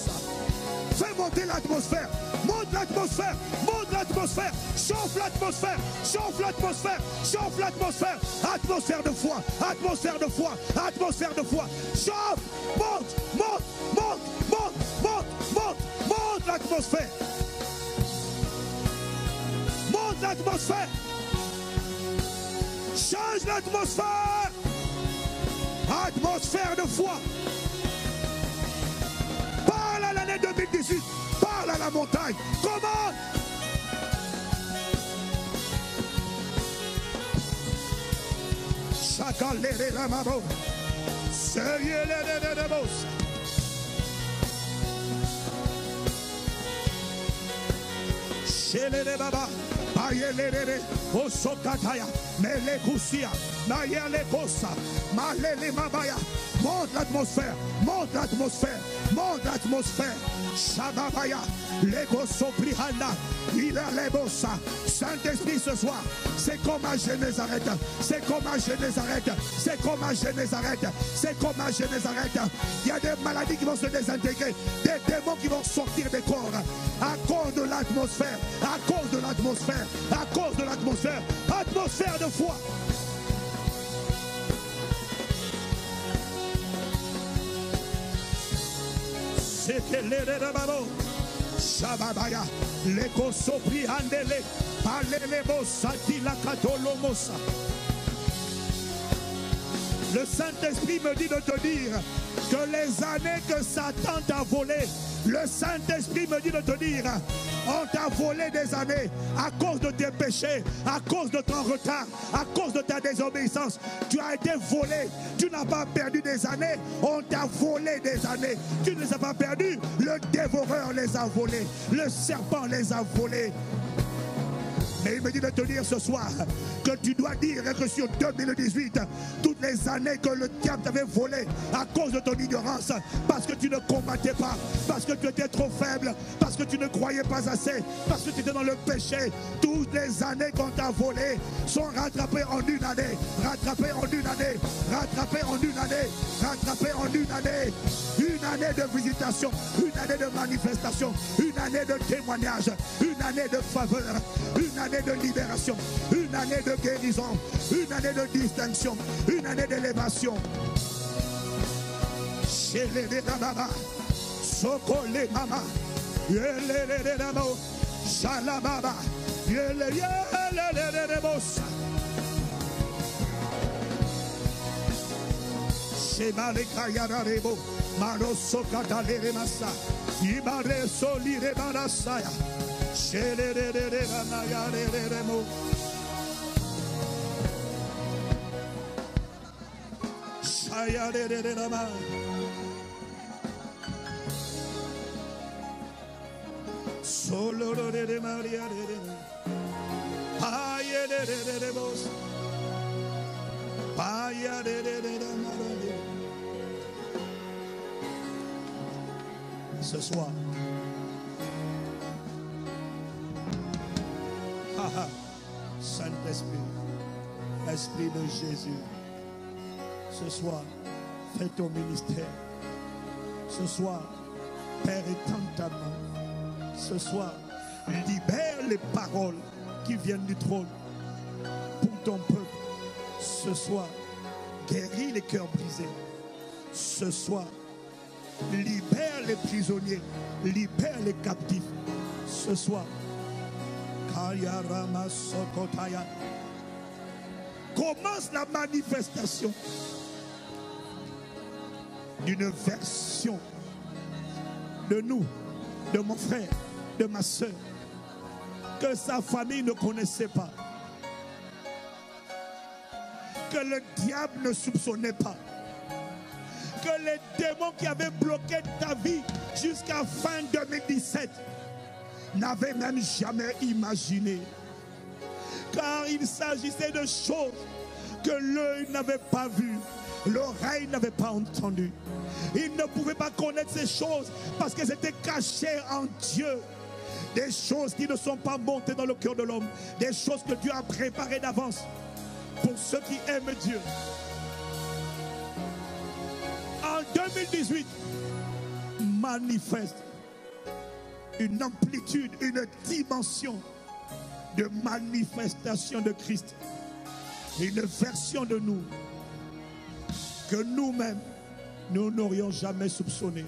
Fais monter l'atmosphère, monte l'atmosphère, monte l'atmosphère, chauffe l'atmosphère, chauffe l'atmosphère, chauffe l'atmosphère, atmosphère de foi, atmosphère de foi, atmosphère de foi, chauffe, monte, monte, monte, monte, monte, monte, monte l'atmosphère, monte l'atmosphère, change l'atmosphère, atmosphère de foi. Parle à l'année 2018, parle à la montagne, commande. Chakalere la mabo, seyele de bos. Shelele baba, ayelele, osokataya, mele kusia, mayele kosa, malele mabaya. monte l'atmosphère, monte l'atmosphère, monte l'atmosphère. Shababaya, Lego Soprihanda, il a l'ebosa. Saint-Esprit ce soir, c'est comme à Génézareth, c'est comme à Génézareth, c'est comme à Génézareth, c'est comme à Génézareth. Il y a des maladies qui vont se désintégrer, des démons qui vont sortir des corps à cause de l'atmosphère, à cause de l'atmosphère, à cause de l'atmosphère, atmosphère de foi. C'était les rababo, Shababaya, les kosopri handele, palelebo sati la katolomosa. Le Saint-Esprit me dit de te dire que les années que Satan t'a volées, le Saint-Esprit me dit de te dire, on t'a volé des années à cause de tes péchés, à cause de ton retard, à cause de ta désobéissance. Tu as été volé, tu n'as pas perdu des années, on t'a volé des années. Tu ne les as pas perdues, le dévoreur les a volés, le serpent les a volés. Mais il me dit de te dire ce soir que tu dois dire que sur 2018, toutes les années que le diable t'avait volé à cause de ton ignorance, parce que tu ne combattais pas, parce que tu étais trop faible, parce que tu ne croyais pas assez, parce que tu étais dans le péché, toutes les années qu'on t'a volées sont rattrapées en une année, rattrapées en une année, rattrapées en une année, rattrapées en une année de visitation, une année de manifestation, une année de témoignage, une année de faveur, une année de libération, une année de guérison, une année de distinction, une année d'élévation. Chez les Baba, Sokole Mama, Yele Ramo, Shalababa, Yele Ramos, Shemaleka Yararebo, Marosoka Daleremasa, Ibare Solire Barasaya. Ce soir, Saint-Esprit, Esprit de Jésus, ce soir, fais ton ministère. Ce soir, Père, étends ta main. Ce soir, libère les paroles qui viennent du trône pour ton peuple. Ce soir, guéris les cœurs brisés. Ce soir, libère les prisonniers, libère les captifs. Ce soir, commence la manifestation d'une version de nous, de mon frère, de ma soeur, que sa famille ne connaissait pas, que le diable ne soupçonnait pas, que les démons qui avaient bloqué ta vie jusqu'à fin 2017 n'avait même jamais imaginé. Car il s'agissait de choses que l'œil n'avait pas vues, l'oreille n'avait pas entendues. Il ne pouvait pas connaître ces choses parce qu'elles étaient cachées en Dieu. Des choses qui ne sont pas montées dans le cœur de l'homme. Des choses que Dieu a préparées d'avance pour ceux qui aiment Dieu. En 2018, manifeste une amplitude, une dimension de manifestation de Christ. Une version de nous que nous-mêmes, nous n'aurions jamais soupçonné.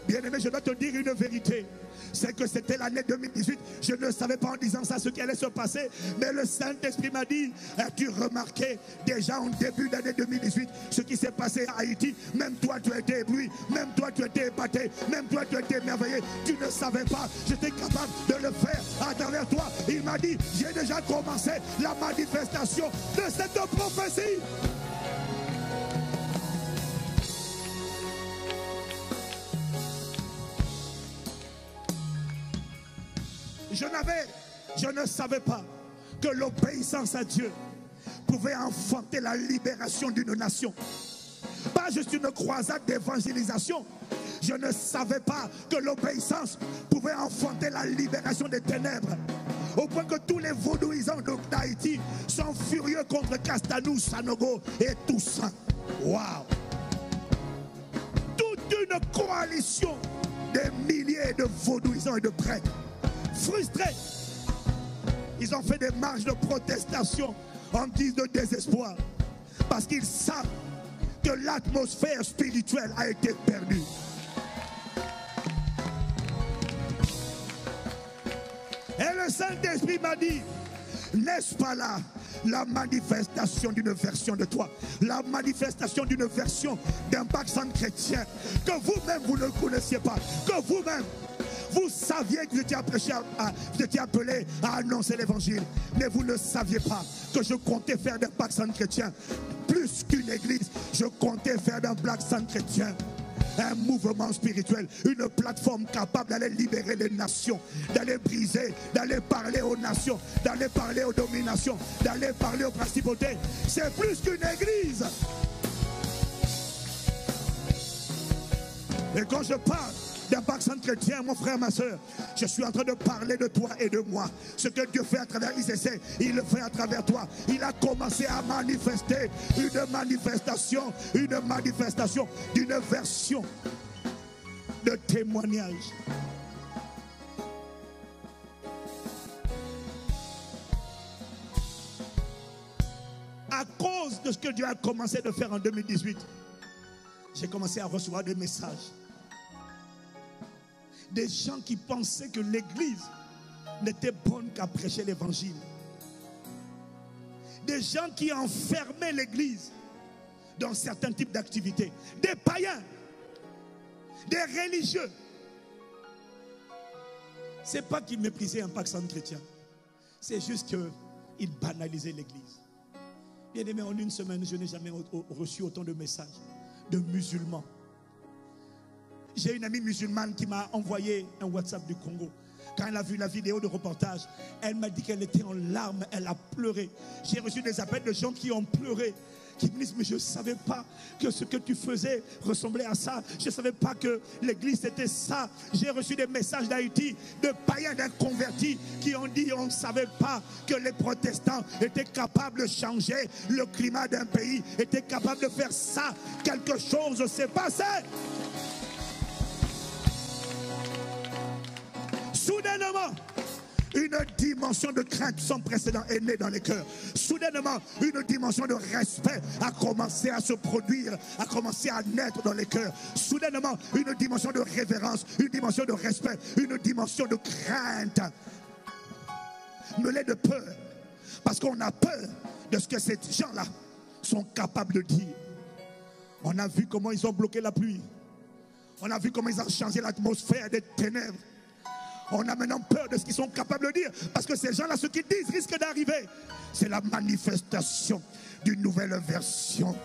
Bien-aimé, je dois te dire une vérité. C'est que c'était l'année 2018. Je ne savais pas en disant ça ce qui allait se passer. Mais le Saint-Esprit m'a dit, as-tu remarqué déjà en début d'année 2018 ce qui s'est passé à Haïti? Même toi tu as été ébloui, même toi tu as été épaté, même toi tu as été émerveillé. Tu ne savais pas, j'étais capable de le faire à travers toi. Il m'a dit, j'ai déjà commencé la manifestation de cette prophétie. Je ne savais pas que l'obéissance à Dieu pouvait enfanter la libération d'une nation. pas juste une croisade d'évangélisation. Je ne savais pas que l'obéissance pouvait enfanter la libération des ténèbres. Au point que tous les vaudouisants d'Haïti sont furieux contre Castanou, Sanogo et tout ça. Waouh! Toute une coalition des milliers de vaudouisants et de prêtres frustrés. Ils ont fait des marches de protestation en guise de désespoir parce qu'ils savent que l'atmosphère spirituelle a été perdue. Et le Saint-Esprit m'a dit, n'est-ce pas là la manifestation d'une version de toi, la manifestation d'une version d'un background chrétien que vous-même vous ne connaissiez pas, que vous-même vous saviez que vous étiez appelé à annoncer l'évangile, mais vous ne saviez pas que je comptais faire d'un background chrétien plus qu'une église. Je comptais faire d'un background chrétien un mouvement spirituel, une plateforme capable d'aller libérer les nations, d'aller briser, d'aller parler aux nations, d'aller parler aux dominations, d'aller parler aux principautés. C'est plus qu'une église. Et quand je parle d'un background chrétien, mon frère, ma soeur, je suis en train de parler de toi et de moi. Ce que Dieu fait à travers ICC, il le fait à travers toi. Il a commencé à manifester une manifestation d'une version de témoignage. À cause de ce que Dieu a commencé de faire en 2018, j'ai commencé à recevoir des messages. Des gens qui pensaient que l'église n'était bonne qu'à prêcher l'évangile. Des gens qui enfermaient l'église dans certains types d'activités. Des païens, des religieux. Ce n'est pas qu'ils méprisaient un background chrétien. C'est juste qu'ils banalisaient l'église. Bien aimé, en une semaine, je n'ai jamais reçu autant de messages de musulmans. J'ai une amie musulmane qui m'a envoyé un WhatsApp du Congo. Quand elle a vu la vidéo de reportage, elle m'a dit qu'elle était en larmes, elle a pleuré. J'ai reçu des appels de gens qui ont pleuré, qui me disent, mais je ne savais pas que ce que tu faisais ressemblait à ça. Je ne savais pas que l'église était ça. J'ai reçu des messages d'Haïti, de païens, d'inconvertis, qui ont dit, on ne savait pas que les protestants étaient capables de changer le climat d'un pays, étaient capables de faire ça. Quelque chose s'est passé. Soudainement, une dimension de crainte sans précédent est née dans les cœurs. Soudainement, une dimension de respect a commencé à se produire, a commencé à naître dans les cœurs. Soudainement, une dimension de révérence, une dimension de respect, une dimension de crainte mêlée de peur. Parce qu'on a peur de ce que ces gens-là sont capables de dire. On a vu comment ils ont bloqué la pluie. On a vu comment ils ont changé l'atmosphère des ténèbres. On a maintenant peur de ce qu'ils sont capables de dire. Parce que ces gens-là, ce qu'ils disent risque d'arriver. C'est la manifestation d'une nouvelle version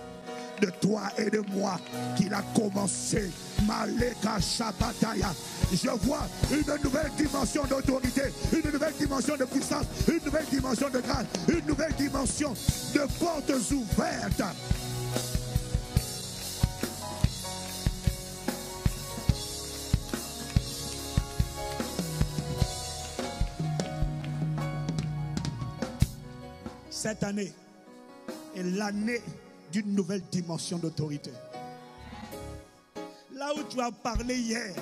de toi et de moi qu'il a commencé. Maleka Shabataya. Je vois une nouvelle dimension d'autorité, une nouvelle dimension de puissance, une nouvelle dimension de grâce, une nouvelle dimension de portes ouvertes. Cette année est l'année d'une nouvelle dimension d'autorité. Là où tu as parlé hier,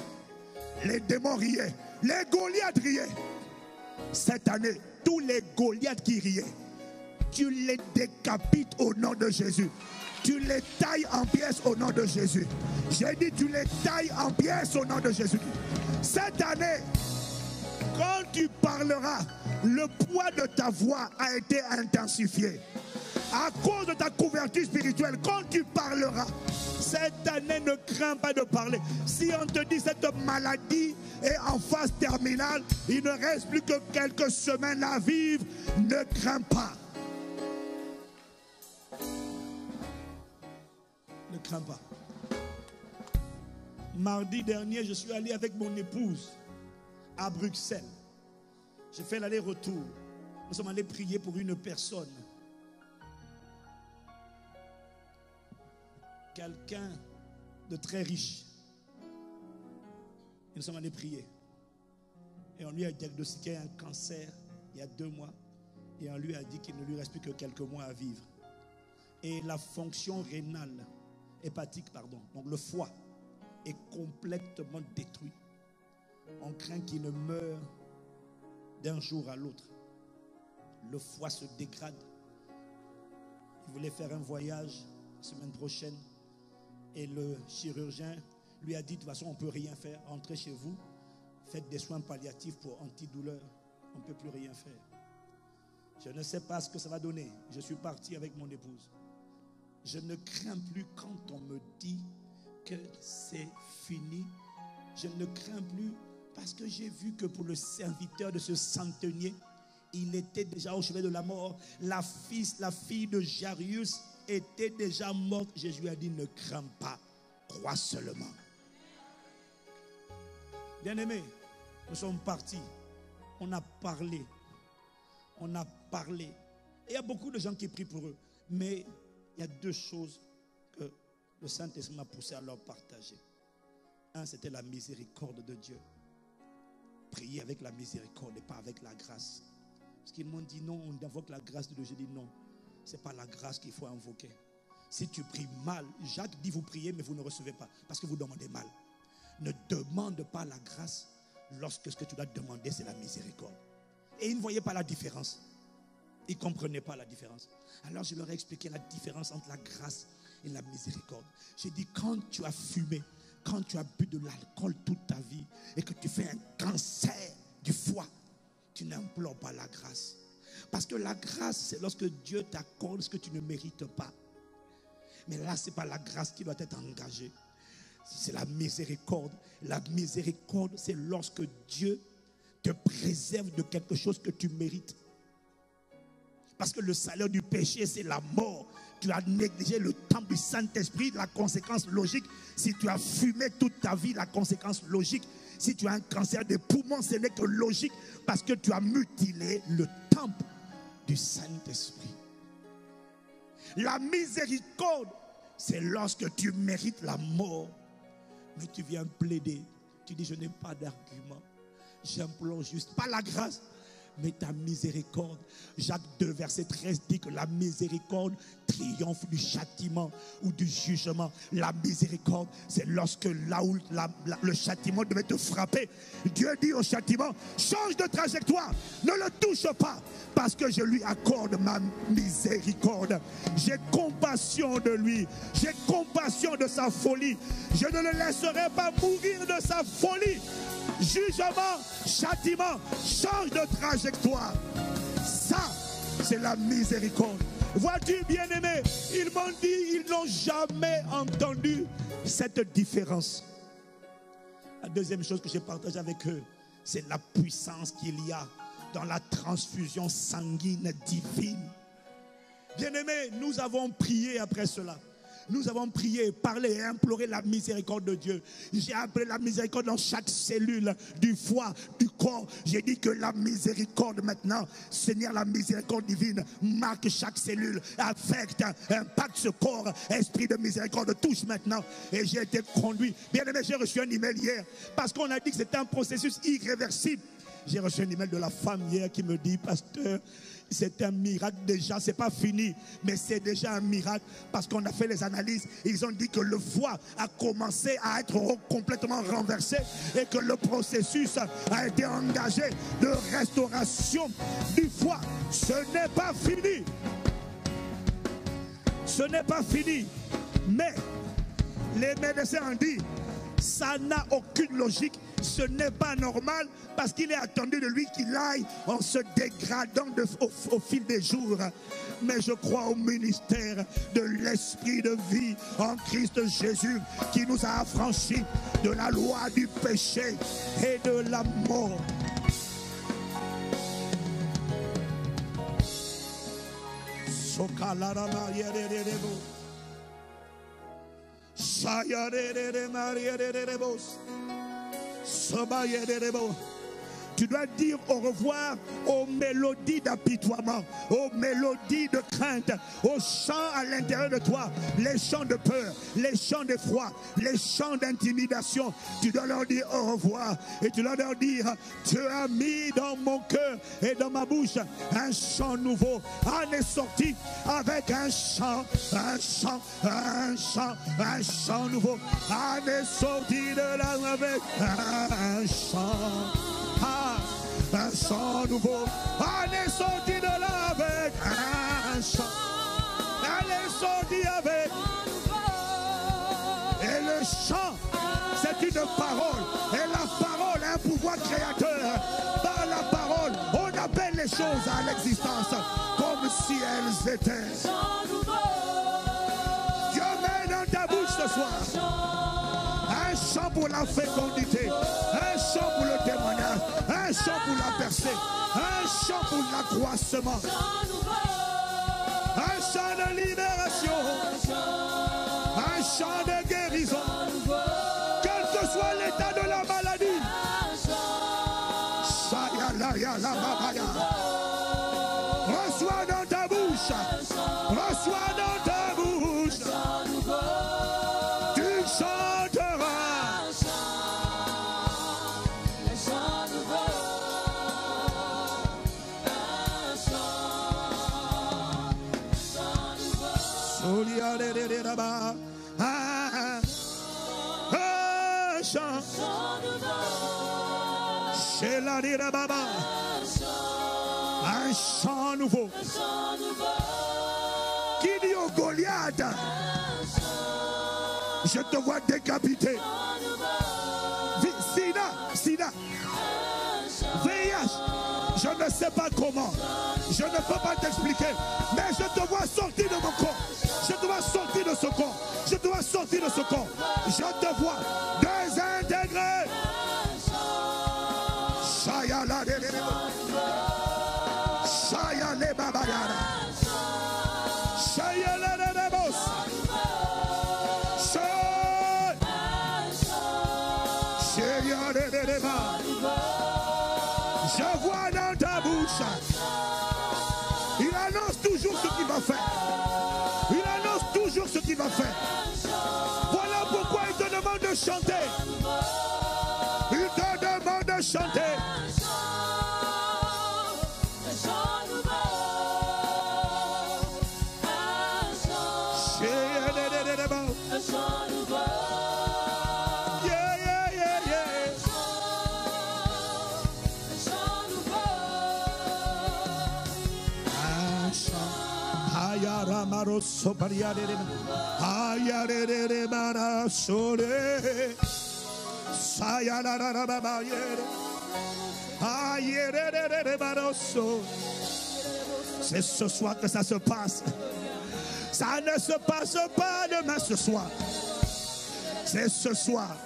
les démons riaient, les Goliaths riaient. Cette année, tous les Goliaths qui riaient, tu les décapites au nom de Jésus. Tu les tailles en pièces au nom de Jésus. J'ai dit, tu les tailles en pièces au nom de Jésus. Cette année, quand tu parleras, le poids de ta voix a été intensifié. À cause de ta couverture spirituelle, quand tu parleras, cette année, ne crains pas de parler. Si on te dit cette maladie est en phase terminale, il ne reste plus que quelques semaines à vivre, ne crains pas. Ne crains pas. Mardi dernier, je suis allé avec mon épouse à Bruxelles. J'ai fait l'aller-retour. Nous sommes allés prier pour une personne. quelqu'un de très riche. Nous sommes allés prier. Et on lui a diagnostiqué un cancer il y a 2 mois. Et on lui a dit qu'il ne lui reste plus que quelques mois à vivre. Et la fonction rénale, hépatique, pardon, donc le foie, est complètement détruit. On craint qu'il ne meure d'un jour à l'autre. Le foie se dégrade. Il voulait faire un voyage la semaine prochaine. Et le chirurgien lui a dit, de toute façon, on ne peut rien faire. Entrez chez vous, faites des soins palliatifs pour antidouleur. On ne peut plus rien faire. Je ne sais pas ce que ça va donner. Je suis parti avec mon épouse. Je ne crains plus quand on me dit que c'est fini. Je ne crains plus parce que j'ai vu que pour le serviteur de ce centenier, il était déjà au chevet de la mort. La fille de Jairus était déjà morte. Jésus a dit, ne crains pas, crois seulement. Bien-aimés, nous sommes partis. On a parlé. On a parlé. Et il y a beaucoup de gens qui prient pour eux. Mais il y a 2 choses que le Saint-Esprit m'a poussé à leur partager. Un, c'était la miséricorde de Dieu. Prier avec la miséricorde et pas avec la grâce. Parce qu'ils m'ont dit non, on invoque la grâce de Dieu. J'ai dit non, ce n'est pas la grâce qu'il faut invoquer. Si tu pries mal, Jacques dit vous priez mais vous ne recevez pas parce que vous demandez mal. Ne demande pas la grâce lorsque ce que tu dois demander c'est la miséricorde. Et ils ne voyaient pas la différence. Ils ne comprenaient pas la différence. Alors je leur ai expliqué la différence entre la grâce et la miséricorde. J'ai dit quand tu as fumé, quand tu as bu de l'alcool toute ta vie et que tu fais un cancer du foie, tu n'implores pas la grâce. Parce que la grâce, c'est lorsque Dieu t'accorde ce que tu ne mérites pas. Mais là, ce n'est pas la grâce qui doit être engagée. C'est la miséricorde. La miséricorde, c'est lorsque Dieu te préserve de quelque chose que tu mérites. Parce que le salaire du péché, c'est la mort. Tu as négligé le temple du Saint-Esprit. La conséquence logique, si tu as fumé toute ta vie, la conséquence logique, si tu as un cancer des poumons, ce n'est que logique parce que tu as mutilé le temple du Saint-Esprit. La miséricorde, c'est lorsque tu mérites la mort, mais tu viens plaider. Tu dis, je n'ai pas d'argument. J'implore juste, pas la grâce, mais ta miséricorde. Jacques 2, verset 13 dit que la miséricorde triomphe du châtiment ou du jugement. La miséricorde, c'est lorsque là où le châtiment devait te frapper, Dieu dit au châtiment, change de trajectoire, ne le touche pas, parce que je lui accorde ma miséricorde. J'ai compassion de lui, j'ai compassion de sa folie. Je ne le laisserai pas mourir de sa folie. Jugement, châtiment, change de trajectoire. Ça, c'est la miséricorde. Vois-tu, bien-aimé, ils m'ont dit, ils n'ont jamais entendu cette différence. La deuxième chose que j'ai partagée avec eux, c'est la puissance qu'il y a dans la transfusion sanguine divine. Bien-aimé, nous avons prié après cela. Nous avons prié, parlé et imploré la miséricorde de Dieu. J'ai appelé la miséricorde dans chaque cellule du foie, du corps. J'ai dit que la miséricorde maintenant, Seigneur, la miséricorde divine marque chaque cellule, affecte, impacte ce corps. Esprit de miséricorde touche maintenant. Et j'ai été conduit. Bien aimé, j'ai reçu un email hier parce qu'on a dit que c'était un processus irréversible. J'ai reçu un email de la femme hier qui me dit, pasteur, c'est un miracle déjà, c'est pas fini, mais c'est déjà un miracle parce qu'on a fait les analyses. Ils ont dit que le foie a commencé à être complètement renversé et que le processus a été engagé de restauration du foie. Ce n'est pas fini. Ce n'est pas fini, mais les médecins ont dit ça n'a aucune logique. Ce n'est pas normal parce qu'il est attendu de lui qu'il aille en se dégradant au fil des jours. Mais je crois au ministère de l'esprit de vie en Christ Jésus qui nous a affranchis de la loi du péché et de la mort. Tu dois dire au revoir aux mélodies d'apitoiement, aux mélodies de crainte, aux chants à l'intérieur de toi, les chants de peur, les chants d'effroi, les chants d'intimidation. Tu dois leur dire au revoir et tu dois leur dire, tu as mis dans mon cœur et dans ma bouche un chant nouveau. Anne est sorti avec un chant nouveau. Anne est sorti de là avec un chant. Un chant nouveau. Elle est sortie de là avec un chant. Elle est sortie avec. Et le chant, c'est une parole. Et la parole a un pouvoir créateur. Par la parole, on appelle les choses à l'existence comme si elles étaient. Dieu met dans ta bouche ce soir un chant pour la fécondité, un chant pour le témoignage, un chant pour la percée, un chant pour l'accroissement, un chant de libération, un chant de guérison, quel que soit l'état de la maladie. Reçois dans ta bouche, reçois dans ta bouche. Tu chanteras. Un chant nouveau. Qui dit au Goliath, je te vois décapité. Sida, VIH, je ne sais pas comment, je ne peux pas t'expliquer, mais je te vois sortir de mon corps, je te vois sortir de ce corps, je te vois sortir de ce corps, je te vois désintégré. Je vois dans ta bouche. Il annonce toujours ce qu'il va faire. Il annonce toujours ce qu'il va faire. Voilà pourquoi il te demande de chanter. Il te demande de chanter. C'est ce soir que ça se passe. Ça ne se passe pas demain ce soir. C'est ce soir.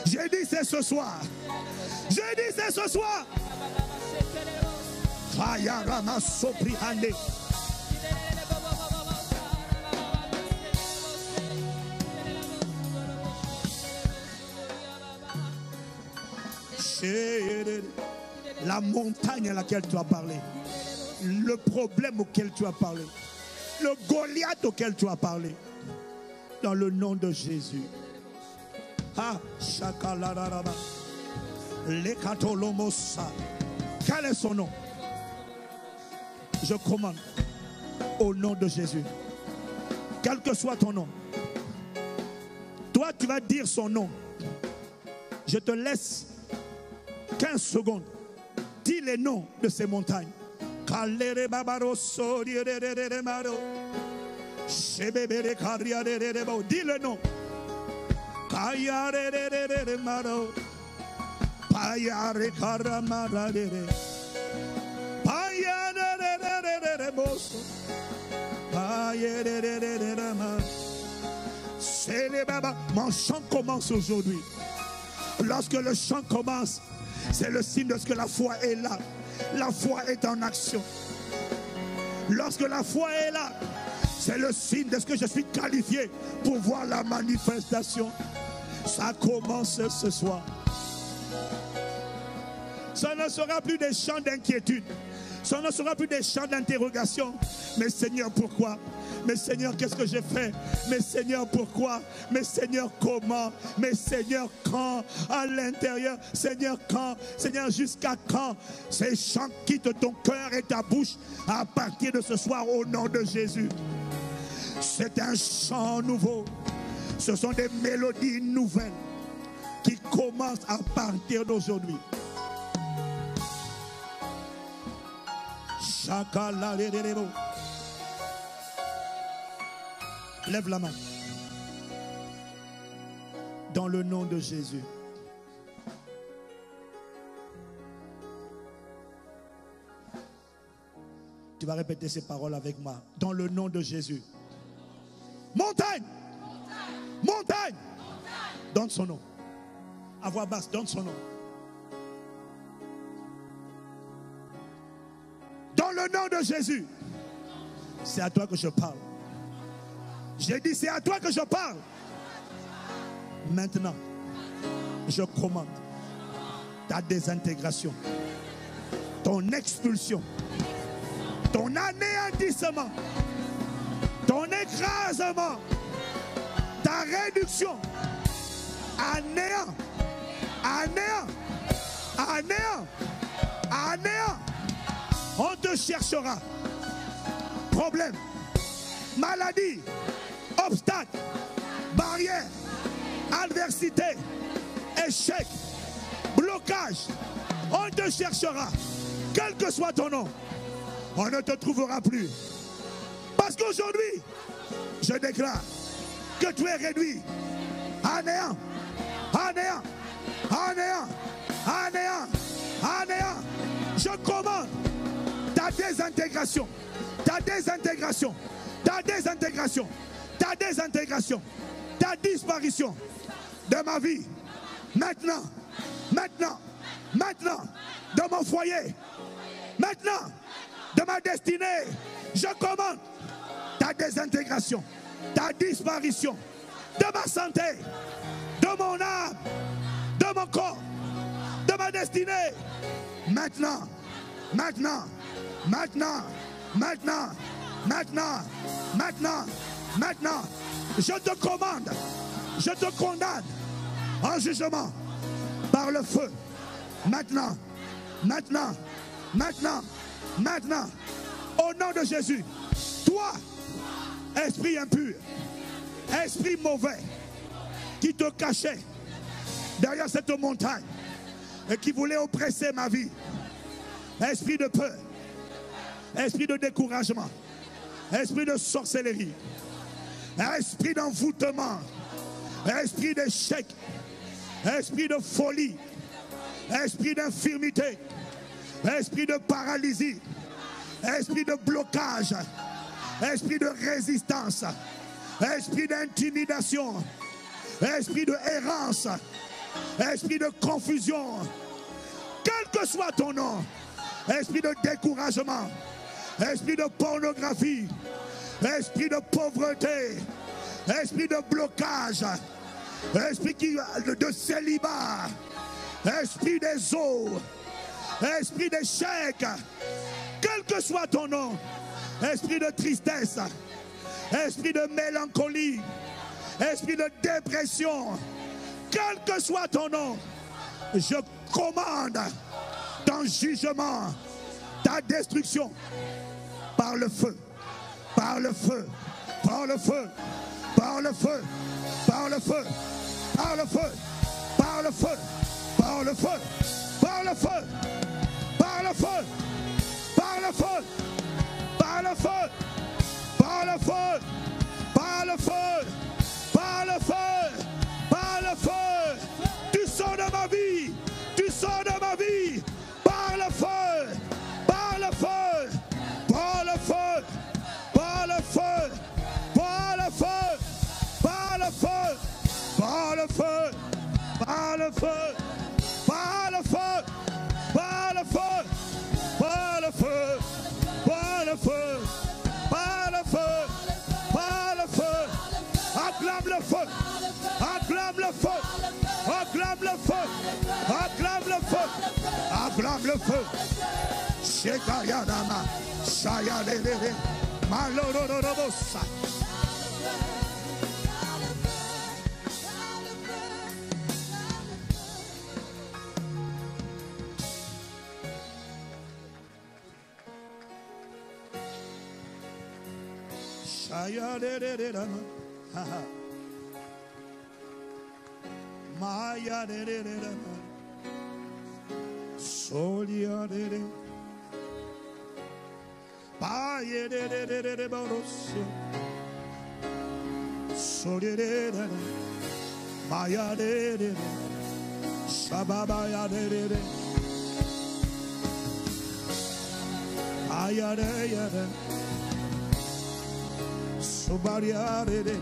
J'ai dit c'est ce soir. J'ai dit c'est ce soir. Fayarama soprihande. La montagne à laquelle tu as parlé, le problème auquel tu as parlé, le Goliath auquel tu as parlé, dans le nom de Jésus. Ah, Shakalaraba, Lekatolomosa. Quel est son nom? Je commande au nom de Jésus. Quel que soit ton nom, toi tu vas dire son nom. Je te laisse 15 secondes. Dis les noms de ces montagnes. Dis le nom. Mon chant commence aujourd'hui. Lorsque le chant commence, c'est le signe de ce que la foi est là. La foi est en action. Lorsque la foi est là, c'est le signe de ce que je suis qualifié pour voir la manifestation. Ça commence ce soir. Ce ne sera plus des chants d'inquiétude. Ce ne sera plus des chants d'interrogation. Mais Seigneur, pourquoi? Mais Seigneur, qu'est-ce que j'ai fait? Mais Seigneur, pourquoi? Mais Seigneur, comment? Mais Seigneur, quand? À l'intérieur, Seigneur, quand? Seigneur, jusqu'à quand? Ces chants quittent ton cœur et ta bouche à partir de ce soir au nom de Jésus. C'est un chant nouveau. Ce sont des mélodies nouvelles qui commencent à partir d'aujourd'hui. Lève la main. Dans le nom de Jésus. Tu vas répéter ces paroles avec moi. Dans le nom de Jésus. Montagne. Montagne. Donne son nom. À voix basse, donne son nom. Dans le nom de Jésus. C'est à toi que je parle. J'ai dit, c'est à toi que je parle. Maintenant, je commande ta désintégration, ton expulsion, ton anéantissement, ton écrasement, ta réduction à néant, à néant, à néant, à néant. On te cherchera. Problème, maladie, obstacle, barrière, adversité, échec, blocage. On te cherchera. Quel que soit ton nom, on ne te trouvera plus. Parce qu'aujourd'hui, je déclare que tu es réduit à néant, à néant, à néant, à néant, à néant. Je commande ta désintégration, ta désintégration, ta désintégration, ta désintégration, ta disparition de ma vie. Maintenant, maintenant, maintenant, de mon foyer, maintenant, de ma destinée. Je commande ta désintégration, ta disparition de ma santé, de mon âme, de mon corps, de ma destinée. Maintenant, maintenant, maintenant, maintenant, maintenant, maintenant, maintenant, je te commande, je te condamne en jugement par le feu. Maintenant, maintenant, maintenant, maintenant, au nom de Jésus, toi, esprit impur, esprit mauvais, qui te cachait derrière cette montagne et qui voulait oppresser ma vie, esprit de peur, esprit de découragement, esprit de sorcellerie, esprit d'envoûtement, esprit d'échec, esprit de folie, esprit d'infirmité, esprit de paralysie, esprit de blocage, esprit de résistance, esprit d'intimidation, esprit de errance, esprit de confusion, quel que soit ton nom, esprit de découragement, esprit de pornographie, esprit de pauvreté, esprit de blocage, esprit de célibat, esprit des eaux, esprit d'échec, quel que soit ton nom, esprit de tristesse, esprit de mélancolie, esprit de dépression, quel que soit ton nom, je commande ton jugement, ta destruction par le feu, par le feu, par le feu, par le feu, par le feu, par le feu, par le feu, par le feu, par le feu, par le feu, par le feu, par le feu, par le feu, par le feu, par le feu, par le feu. Tu sors de ma vie, tu sors de ma vie, par le feu, par le feu, par le feu, par le feu, par le feu, par le feu, par le feu, par le feu, par le feu, par le feu, par le feu, par le feu, par le feu, par le feu, acclame le feu, acclame le feu, acclame le feu, acclame le feu, acclame J'aime le feu. Shekayadama. Shayadere. Malororobosa. Shayadere. Maya de de de de Solia de de Paye de de de de de Borosio Solia de de Maya de de Shababaya de de Maya de de Sobaria de de.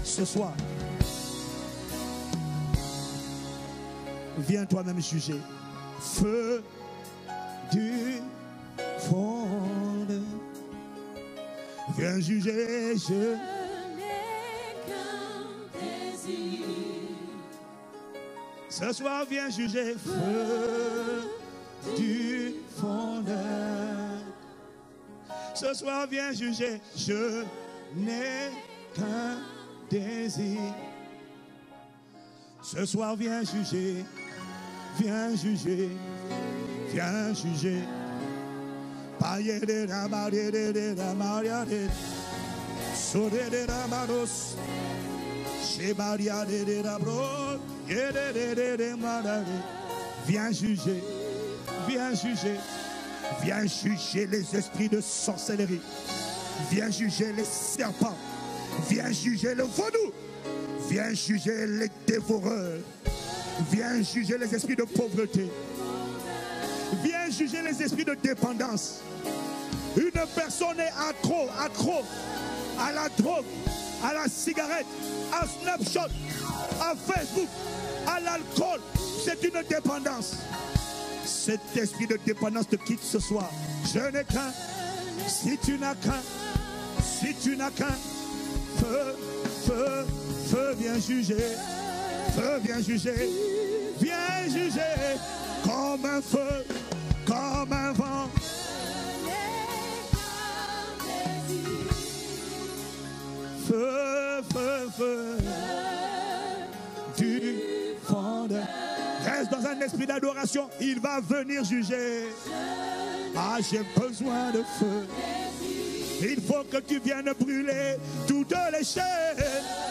Ce soir, viens toi-même juger. Feu du fond. Viens juger. Je n'ai qu'un désir. Ce soir, viens juger. Feu du fond. Ce soir, viens juger. Je n'ai qu'un désir. Ce soir, viens juger. Viens juger, viens juger. Paye de la maria de la maria de Sore de la maros. Chez Maria de la bro. De madare. Viens juger, viens juger. Viens juger les esprits de sorcellerie. Viens juger les serpents. Viens juger le vaudou. Viens juger les dévoreurs. Viens juger les esprits de pauvreté. Viens juger les esprits de dépendance. Une personne est accro à la drogue, à la cigarette, à Snapchat, à Facebook, à l'alcool. C'est une dépendance. Cet esprit de dépendance te quitte ce soir. Je n'ai qu'un. Si tu n'as qu'un. Si tu n'as qu'un. Feu, feu, feu, viens juger. Feu, viens juger. Viens juger. Comme un feu, comme un vent. Feu, feu, feu. Du fond de... Reste dans un esprit d'adoration. Il va venir juger. Ah, j'ai besoin de feu. Il faut que tu viennes brûler toutes les chaînes,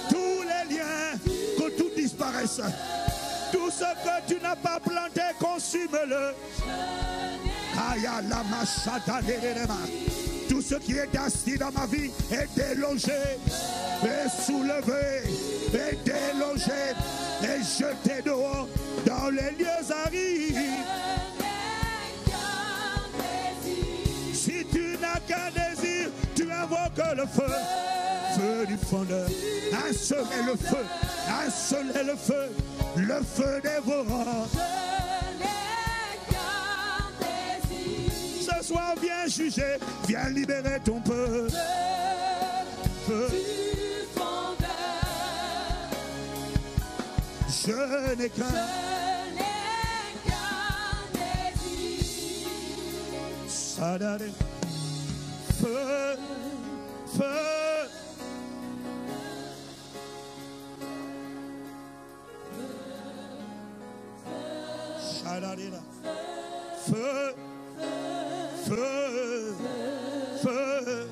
tous les liens, que tout disparaisse. Tout ce que tu n'as pas planté, consume-le. Tout ce qui est assis dans ma vie est délogé, est soulevé, est délogé, est jeté dehors dans les lieux arides. Si tu n'as qu'un désir, tu invoques le feu. Feu du fondeur. Un seul est le feu. Un seul est le feu. Le feu dévorant. Ce soir, viens juger. Viens libérer ton peuple. Feu. Je n'ai qu'un. Sadare. Feu, feu. Shadarira. Feu, feu, feu,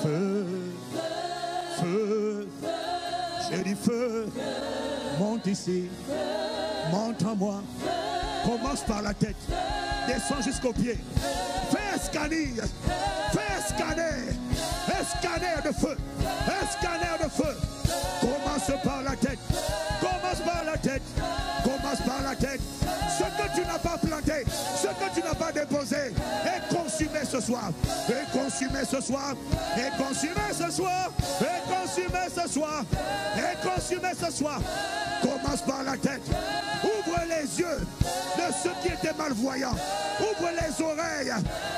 feu, feu. J'ai dit feu. Monte ici. Monte en moi. Commence par la tête. Descends jusqu'aux pieds. Fais un scanner. Fais un scanner. Un scanner de feu. Un scanner de feu. Commence par la tête. Commence par la tête. Commence par la tête. Ce que tu n'as pas planté, ce que tu n'as pas déposé, est consumé ce soir. Est consumé ce soir. Est consumé ce soir. Est consumé ce soir. Est consumé ce soir. Commence par la tête. Ouvre les yeux de ceux qui étaient malvoyants. Ouvre les oreilles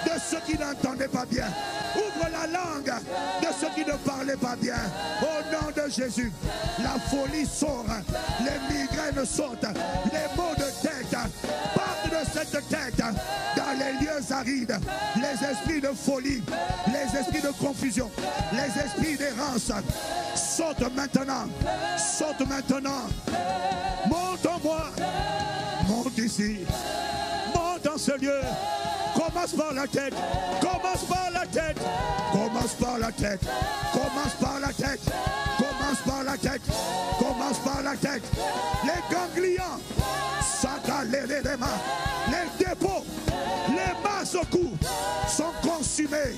de ceux qui n'entendaient pas bien. Ouvre la langue de ceux qui ne parlaient pas bien. Au nom de Jésus, la folie sort, les migraines sautent, les maux de tête partent de tête dans les lieux arides, les esprits de folie, les esprits de confusion, les esprits d'errance, saute maintenant, saute maintenant. Monte en moi, monte ici, monte dans ce lieu. Commence par la tête, commence par la tête, commence par la tête, commence par la tête, commence par la tête, commence par la tête. Les ganglions, les dépôts, les masses au cou sont consumés.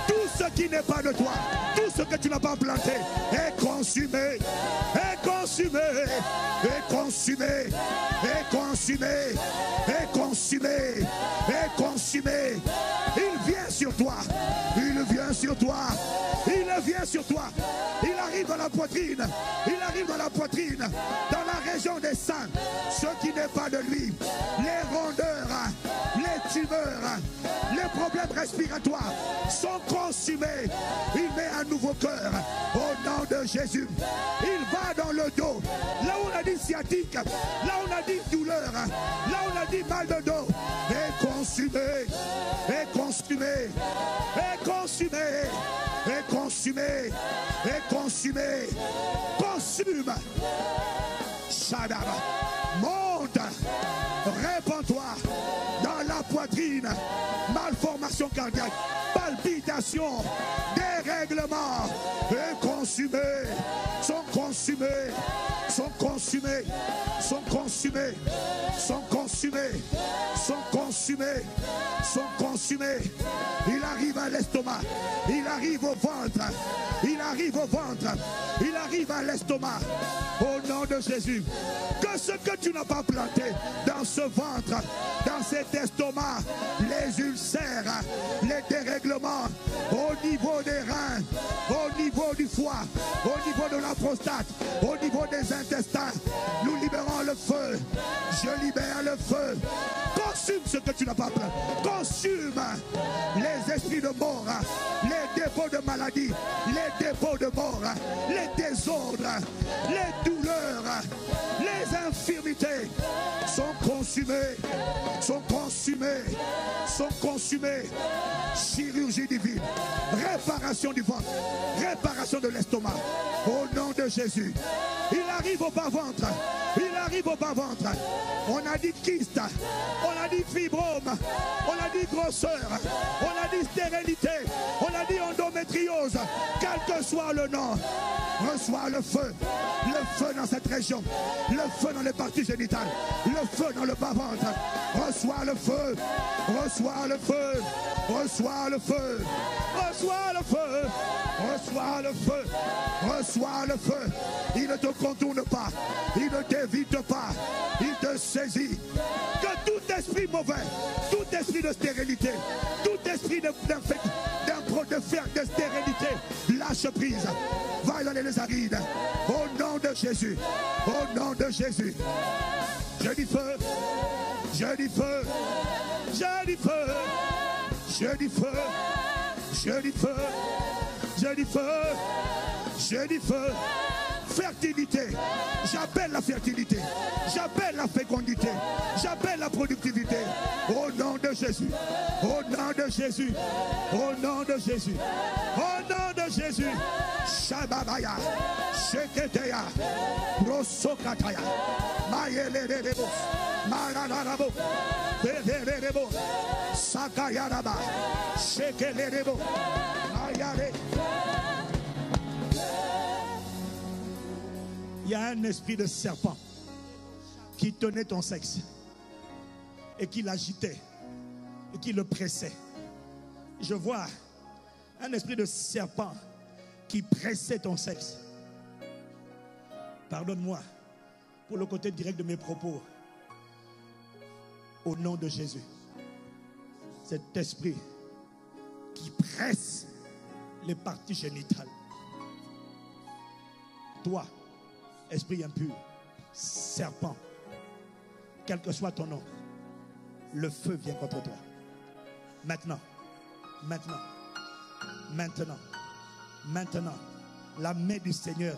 Tout ce qui n'est pas de toi, tout ce que tu n'as pas planté est consumé, est consumé, est consumé, est consumé, est consumé, est consumé. Il vient sur toi, il vient sur toi, il vient sur toi. Il arrive dans la poitrine, il arrive dans la poitrine, dans la région des seins. Ce qui n'est pas de lui, les rondeurs, les tumeurs, les problèmes respiratoires sont consumés. Il met un nouveau cœur au nom de Jésus. Il va dans le dos, là où on a dit sciatique, là où on a dit douleur, là où on a dit mal de dos, est consumé, est consumé, est consumé, est consumé, est consumé. Consume. Shadaba. Monte. Répands-toi dans la poitrine. Malformation cardiaque. Palpitation. Dérèglement. Et consumé. Sont consumés. Sont consumés. Sont consumés. Sont consumés. Sont consumés. Sont consumés. Il arrive à l'estomac. Il arrive au ventre. Il arrive au ventre. Il arrive à l'estomac. Au nom de Jésus. Que ce que tu n'as pas planté dans ce ventre, dans cet estomac, les ulcères, les dérèglements, au niveau des reins, au niveau du foie, au niveau de la prostate, au niveau des intestins, nous libérons le feu. Je libère le feu. Consume ce que tu n'as pas planté. Consume les esprits de mort, les dépôts de maladie, les dépôts de mort, les désordres, les douleurs, les infirmités sont consumées, sont consumées, sont consumées. Chirurgie divine, réparation du ventre, réparation de l'estomac, au nom de Jésus. Il arrive au bas-ventre, il arrive au bas-ventre. On a dit kyste, on a dit fibrome, on a dit grosseur, on a dit stérilité, on a dit endométriose. Quel que soit le nom, reçois le feu dans cette région, le feu dans les parties génitales, le feu dans le bas-ventre. Reçois le feu, reçois le feu, reçois le feu, reçois le feu, reçois le feu, reçois le feu. Il ne te contourne pas, il ne t'évite pas, il te saisit. Que tout esprit mauvais, tout esprit de stérilité, tout esprit de stérilité, lâche prise. Va dans les arides. Au nom de Jésus, au nom de Jésus. Je dis feu, je dis feu, je dis feu, je dis feu, je dis feu, je dis feu, je dis feu. Fertilité, j'appelle la fertilité, j'appelle la fécondité, j'appelle la productivité. Au nom de Jésus, au nom de Jésus, au nom de Jésus, au nom de Jésus. Shababaya, Sheketeya, Rosokataya, Mayelebo, Mararabo, Beverebo, Sakayaraba, Shekelebo, Mayare. Il y a un esprit de serpent qui tenait ton sexe et qui l'agitait et qui le pressait. Je vois un esprit de serpent qui pressait ton sexe. Pardonne-moi pour le côté direct de mes propos. Au nom de Jésus, cet esprit qui presse les parties génitales. Toi, esprit impur, serpent, quel que soit ton nom, le feu vient contre toi. Maintenant, maintenant, maintenant, maintenant, la main du Seigneur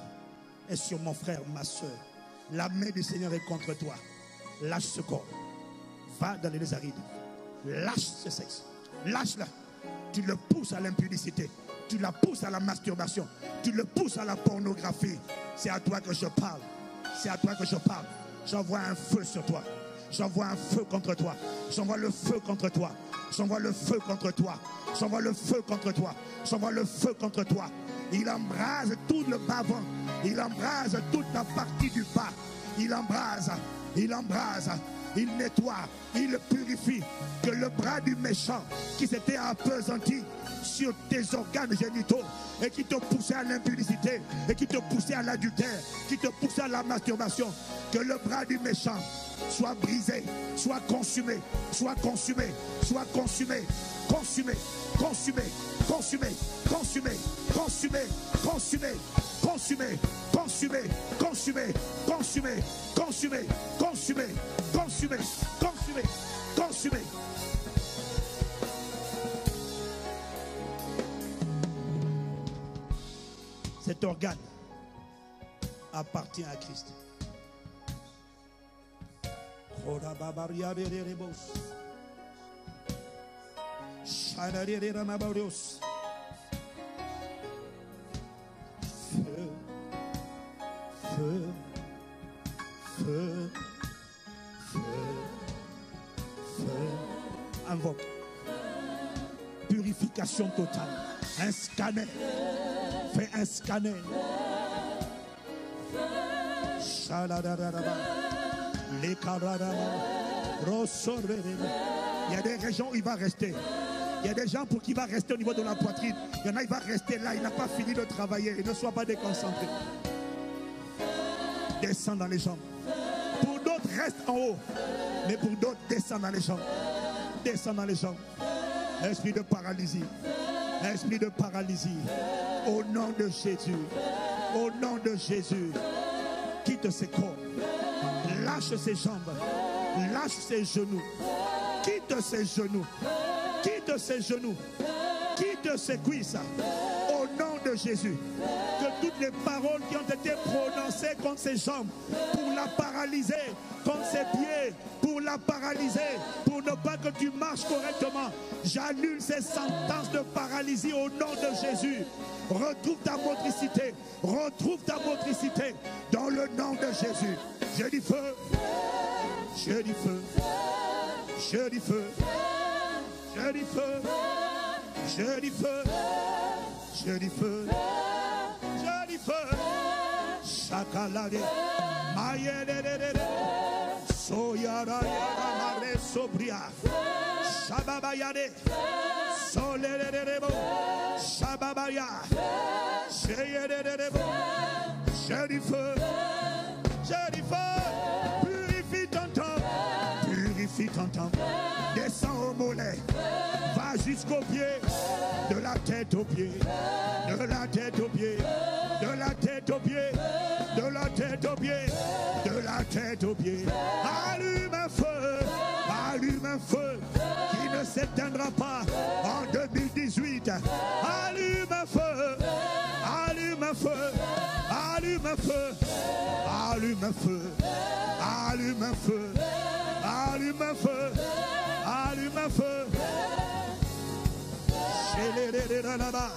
est sur mon frère, ma soeur. La main du Seigneur est contre toi. Lâche ce corps. Va dans les lieux arides. Lâche ce sexe. Lâche-le. Tu le pousses à l'impudicité. Tu la pousses à la masturbation. Tu le pousses à la pornographie. C'est à toi que je parle. C'est à toi que je parle. J'envoie un feu sur toi. J'envoie un feu contre toi. J'envoie le feu contre toi. J'envoie le feu contre toi. J'envoie le feu contre toi. J'envoie le feu contre toi. Il embrase tout le bas-ventre. Il embrase toute la partie du bas. Il embrase. Il embrase. Il nettoie, il purifie. Que le bras du méchant qui s'était appesanti sur tes organes génitaux et qui te poussait à l'impudicité et qui te poussait à l'adultère, qui te poussait à la masturbation, que le bras du méchant soit brisé, soit consumé, soit consumé, soit consumé, consumé, consumé, consumé, consumé, consumé, consumé, consumé, consumé, consumé, consumé, consumé, consumé, consumé, consumé, consumé. Cet organe appartient à Christ. Feu, feu, feu, feu, feu. Invoque. Purification totale. Un scanner. Fais un scanner. Il y a des régions où il va rester. Il y a des gens pour qui il va rester au niveau de la poitrine. Il y en a, il va rester là. Il n'a pas fini de travailler. Il ne soit pas déconcentré. Descends dans les jambes. Pour d'autres, reste en haut. Mais pour d'autres, descends dans les jambes. Descends dans les jambes. Esprit de paralysie. Esprit de paralysie. Au nom de Jésus. Au nom de Jésus. Quitte ses corps. Lâche ses jambes. Lâche ses genoux. Quitte ses genoux. Quitte ses genoux. Quitte ses cuisses. Au nom de Jésus. Que toutes les paroles qui ont été prononcées contre ses jambes pour la paralyser, contre ses pieds, pour la paralyser, pour ne pas que tu marches correctement, j'annule ces sentences de paralysie au nom de Jésus. Retrouve ta motricité. Retrouve ta motricité dans le nom de Jésus. Je dis feu. Je dis feu. Je dis feu. Je dis feu. Je dis feu. Je dis feu. Je dis feu. Chakalade. Mayedede. Soyara yara mare sobria. Shababayade. Solededebo. Shababaya. Sheyededebo. Je dis feu. Je dis feu. Purifie ton temps. Purifie ton temps. Descends au mollet. Va jusqu'au pied. De la tête aux pieds. De la tête aux pieds. De la tête aux pieds. De la tête aux pieds. De la tête aux pieds. Allume un feu. Allume un feu qui ne s'éteindra pas en 2018. Allume un feu. Allume un feu. Allume un feu. Allume un feu. Allume un feu. Allume un feu. Allume un feu. Chez les là-bas.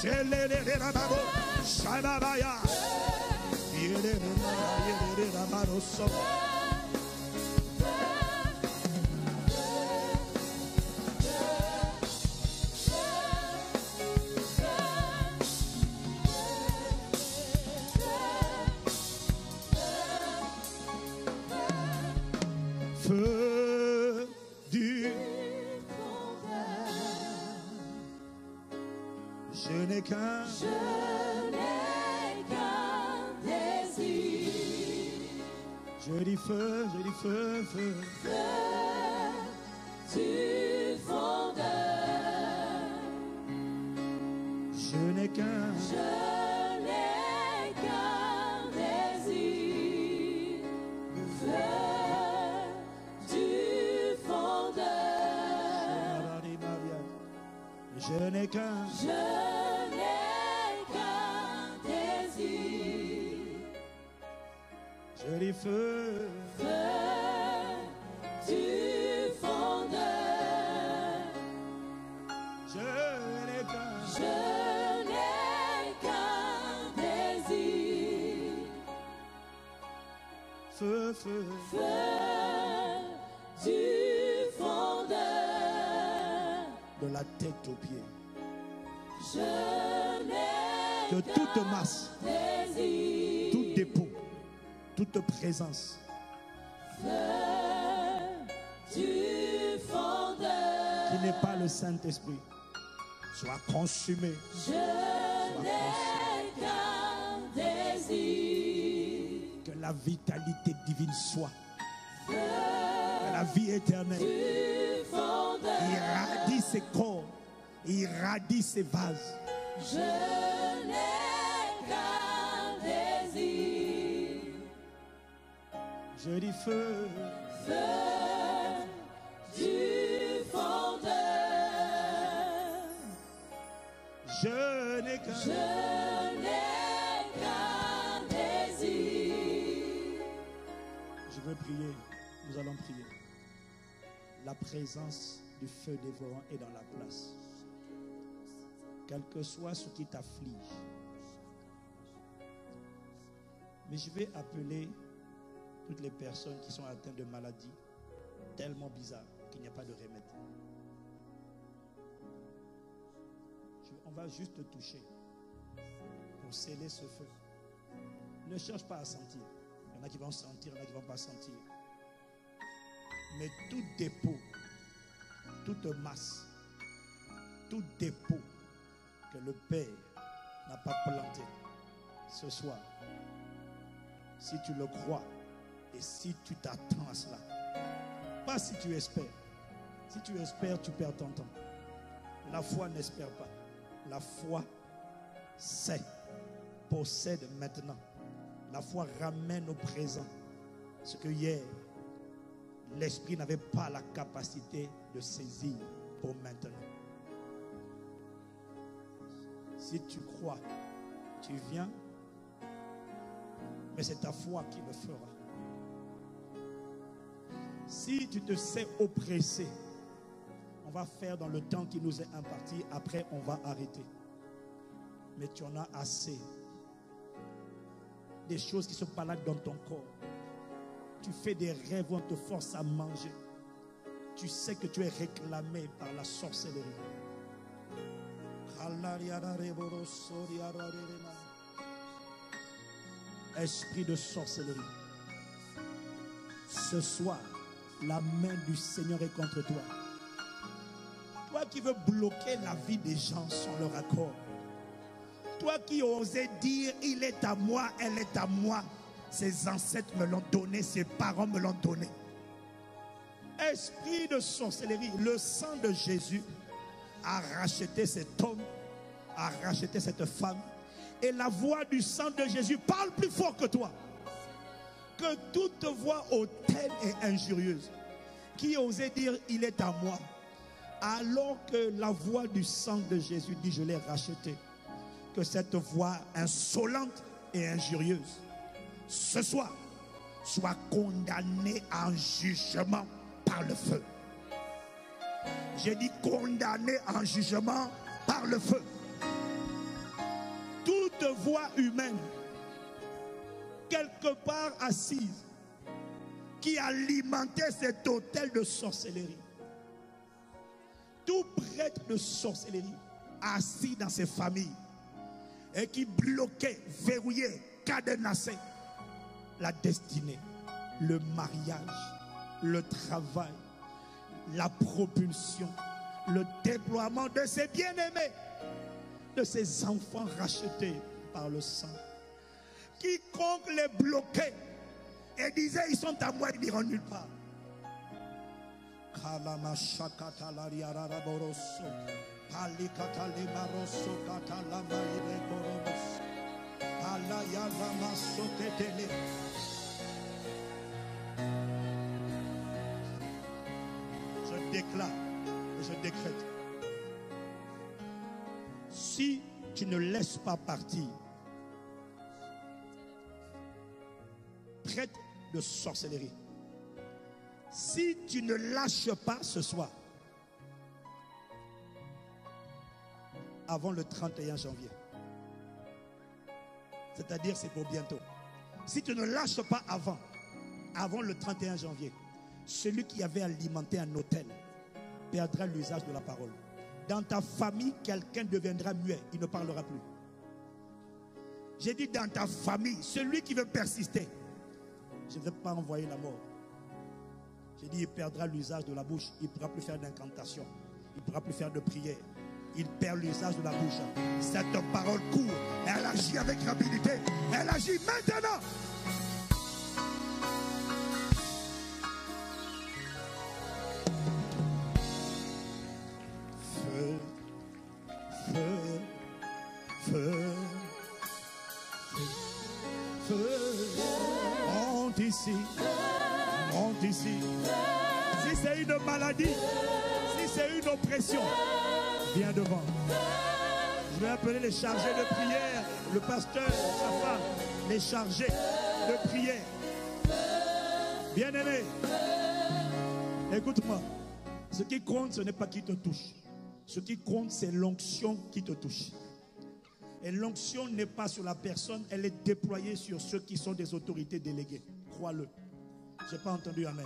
Chez les là-bas. Shababaya. Feu du je n'ai qu'un désir. Je dis feu, feu. Feu du fondeur. Je n'ai qu'un désir. Feu du fondeur. Je n'ai qu'un désir. je dis feu. Feu du feu. Feu du fondeur. De la tête aux pieds. Je n'ai Que toute masse, désir. tout dépôt, toute présence Du fondeur. qui n'est pas le Saint-Esprit soit consumé. Je n'ai qu'un désir. Que la vitalité divine soit. Que la vie éternelle Du fondeur. irradie ses corps, irradie ses vases. Je n'ai qu'un désir. Je dis feu, Feu du fondeur. je n'ai qu'un. Je n'ai qu'un désir. Je veux prier, nous allons prier. La présence du feu dévorant est dans la place. Quel que soit ce qui t'afflige. Mais je vais appeler toutes les personnes qui sont atteintes de maladies tellement bizarres qu'il n'y a pas de remède. On va juste te toucher pour sceller ce feu. Ne cherche pas à sentir. Il y en a qui vont sentir, il y en a qui ne vont pas sentir. Mais tout dépôt, toute masse, tout dépôt que le Père n'a pas planté ce soir, si tu le crois et si tu t'attends à cela, pas si tu espères. Si tu espères, tu perds ton temps. La foi n'espère pas. La foi sait, possède maintenant. La foi ramène au présent ce que hier, l'esprit n'avait pas la capacité de saisir pour maintenant. Si tu crois, tu viens, mais c'est ta foi qui le fera. Si tu te sais oppressé, on va faire dans le temps qui nous est imparti, après on va arrêter. Mais tu en as assez. Des choses qui se baladent dans ton corps. Tu fais des rêves où on te force à manger. Tu sais que tu es réclamé par la sorcellerie. Esprit de sorcellerie. Ce soir, la main du Seigneur est contre toi. Toi qui veux bloquer la vie des gens sans leur accord. Toi qui osais dire, il est à moi, elle est à moi. Ses ancêtres me l'ont donné, ses parents me l'ont donné. Esprit de sorcellerie, le sang de Jésus a racheté cet homme, a racheté cette femme. Et la voix du sang de Jésus parle plus fort que toi. Que toute voix hautaine et injurieuse qui osait dire, il est à moi. Alors que la voix du sang de Jésus dit, je l'ai racheté. Que cette voix insolente et injurieuse, ce soir, soit condamnée en jugement par le feu. J'ai dit condamnée en jugement par le feu. Toute voix humaine, quelque part assise, qui alimentait cet autel de sorcellerie. Tout prêtre de sorcellerie assis dans ses familles et qui bloquait, verrouillait, cadenassait la destinée, le mariage, le travail, la propulsion, le déploiement de ses bien-aimés, de ses enfants rachetés par le sang. Quiconque les bloquait et disait ils sont à moi, ils n'iront nulle part. Je déclare et je décrète. Si tu ne laisses pas partir prêtre de sorcellerie, si tu ne lâches pas ce soir, avant le 31 janvier, c'est-à-dire c'est pour bientôt, si tu ne lâches pas avant, avant le 31 janvier, celui qui avait alimenté un hôtel perdra l'usage de la parole. Dans ta famille, quelqu'un deviendra muet, il ne parlera plus. J'ai dit dans ta famille, celui qui veut persister, je ne vais pas envoyer la mort. J'ai dit il perdra l'usage de la bouche, il ne pourra plus faire d'incantation, il ne pourra plus faire de prière. Il perd l'usage de la bouche. Cette parole court, elle agit avec rapidité, elle agit maintenant. Feu, feu, feu, feu, feu, monte ici, monte ici. Si c'est une maladie, si c'est une oppression, viens devant. Je vais appeler les chargés de prière, le pasteur, sa femme, les chargés de prière. Bien-aimé, écoute-moi. Ce qui compte, ce n'est pas qui te touche. Ce qui compte, c'est l'onction qui te touche. Et l'onction n'est pas sur la personne, elle est déployée sur ceux qui sont des autorités déléguées. Crois-le. Je n'ai pas entendu amen.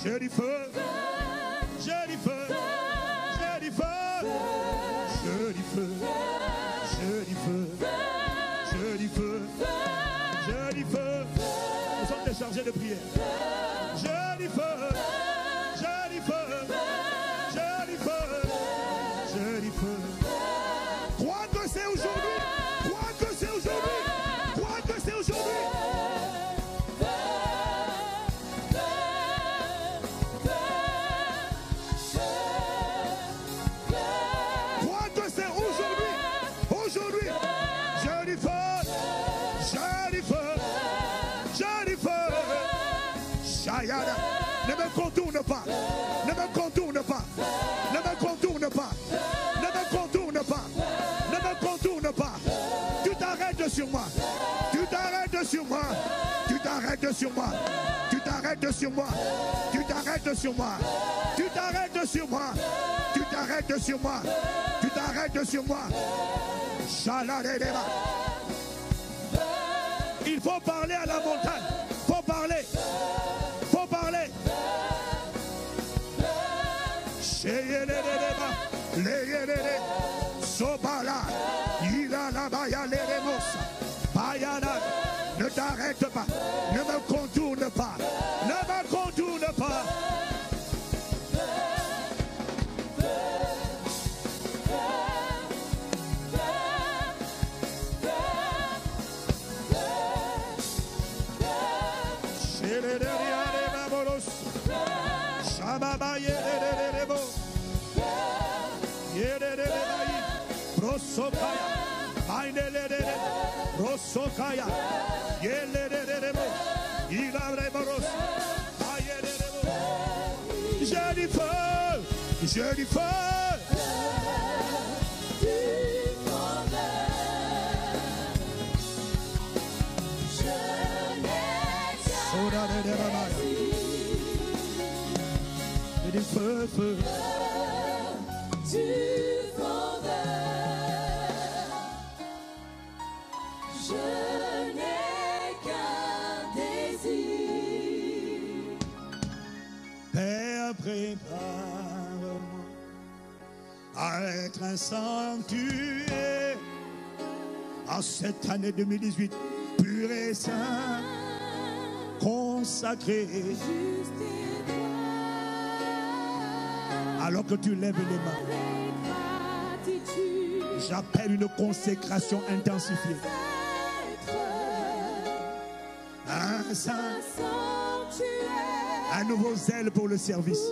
J'ai du feu, j'ai du feu, j'ai du feu, j'ai du feu, j'ai du feu, j'ai du feu, j'ai du feu. Nous sommes des chargés de prière. J'ai du feu, j'ai du feu, j'ai du feu, j'ai du feu. Crois que c'est aujourd'hui, crois que c'est aujourd'hui, crois que c'est aujourd'hui. Ne me contourne pas, ne me contourne pas, ne me contourne pas, ne me contourne pas, ne me contourne pas. Tu t'arrêtes sur moi, tu t'arrêtes sur moi, tu t'arrêtes sur moi, tu t'arrêtes sur moi, tu t'arrêtes sur moi, tu t'arrêtes sur moi, tu t'arrêtes sur moi, tu t'arrêtes sur moi. Il faut parler à la montagne, faut parler. Ne t'arrête pas, ne me contourne pas, ne me contourne pas. Rosokaya, j'ai du feu, j'ai du feu. J'ai du feu, feu. Prépare-moi à être un sanctuaire en cette année 2018, pur et saint, consacré. Alors que tu lèves les mains, j'appelle une consécration intensifiée. Un saint. Un nouveau zèle pour le service.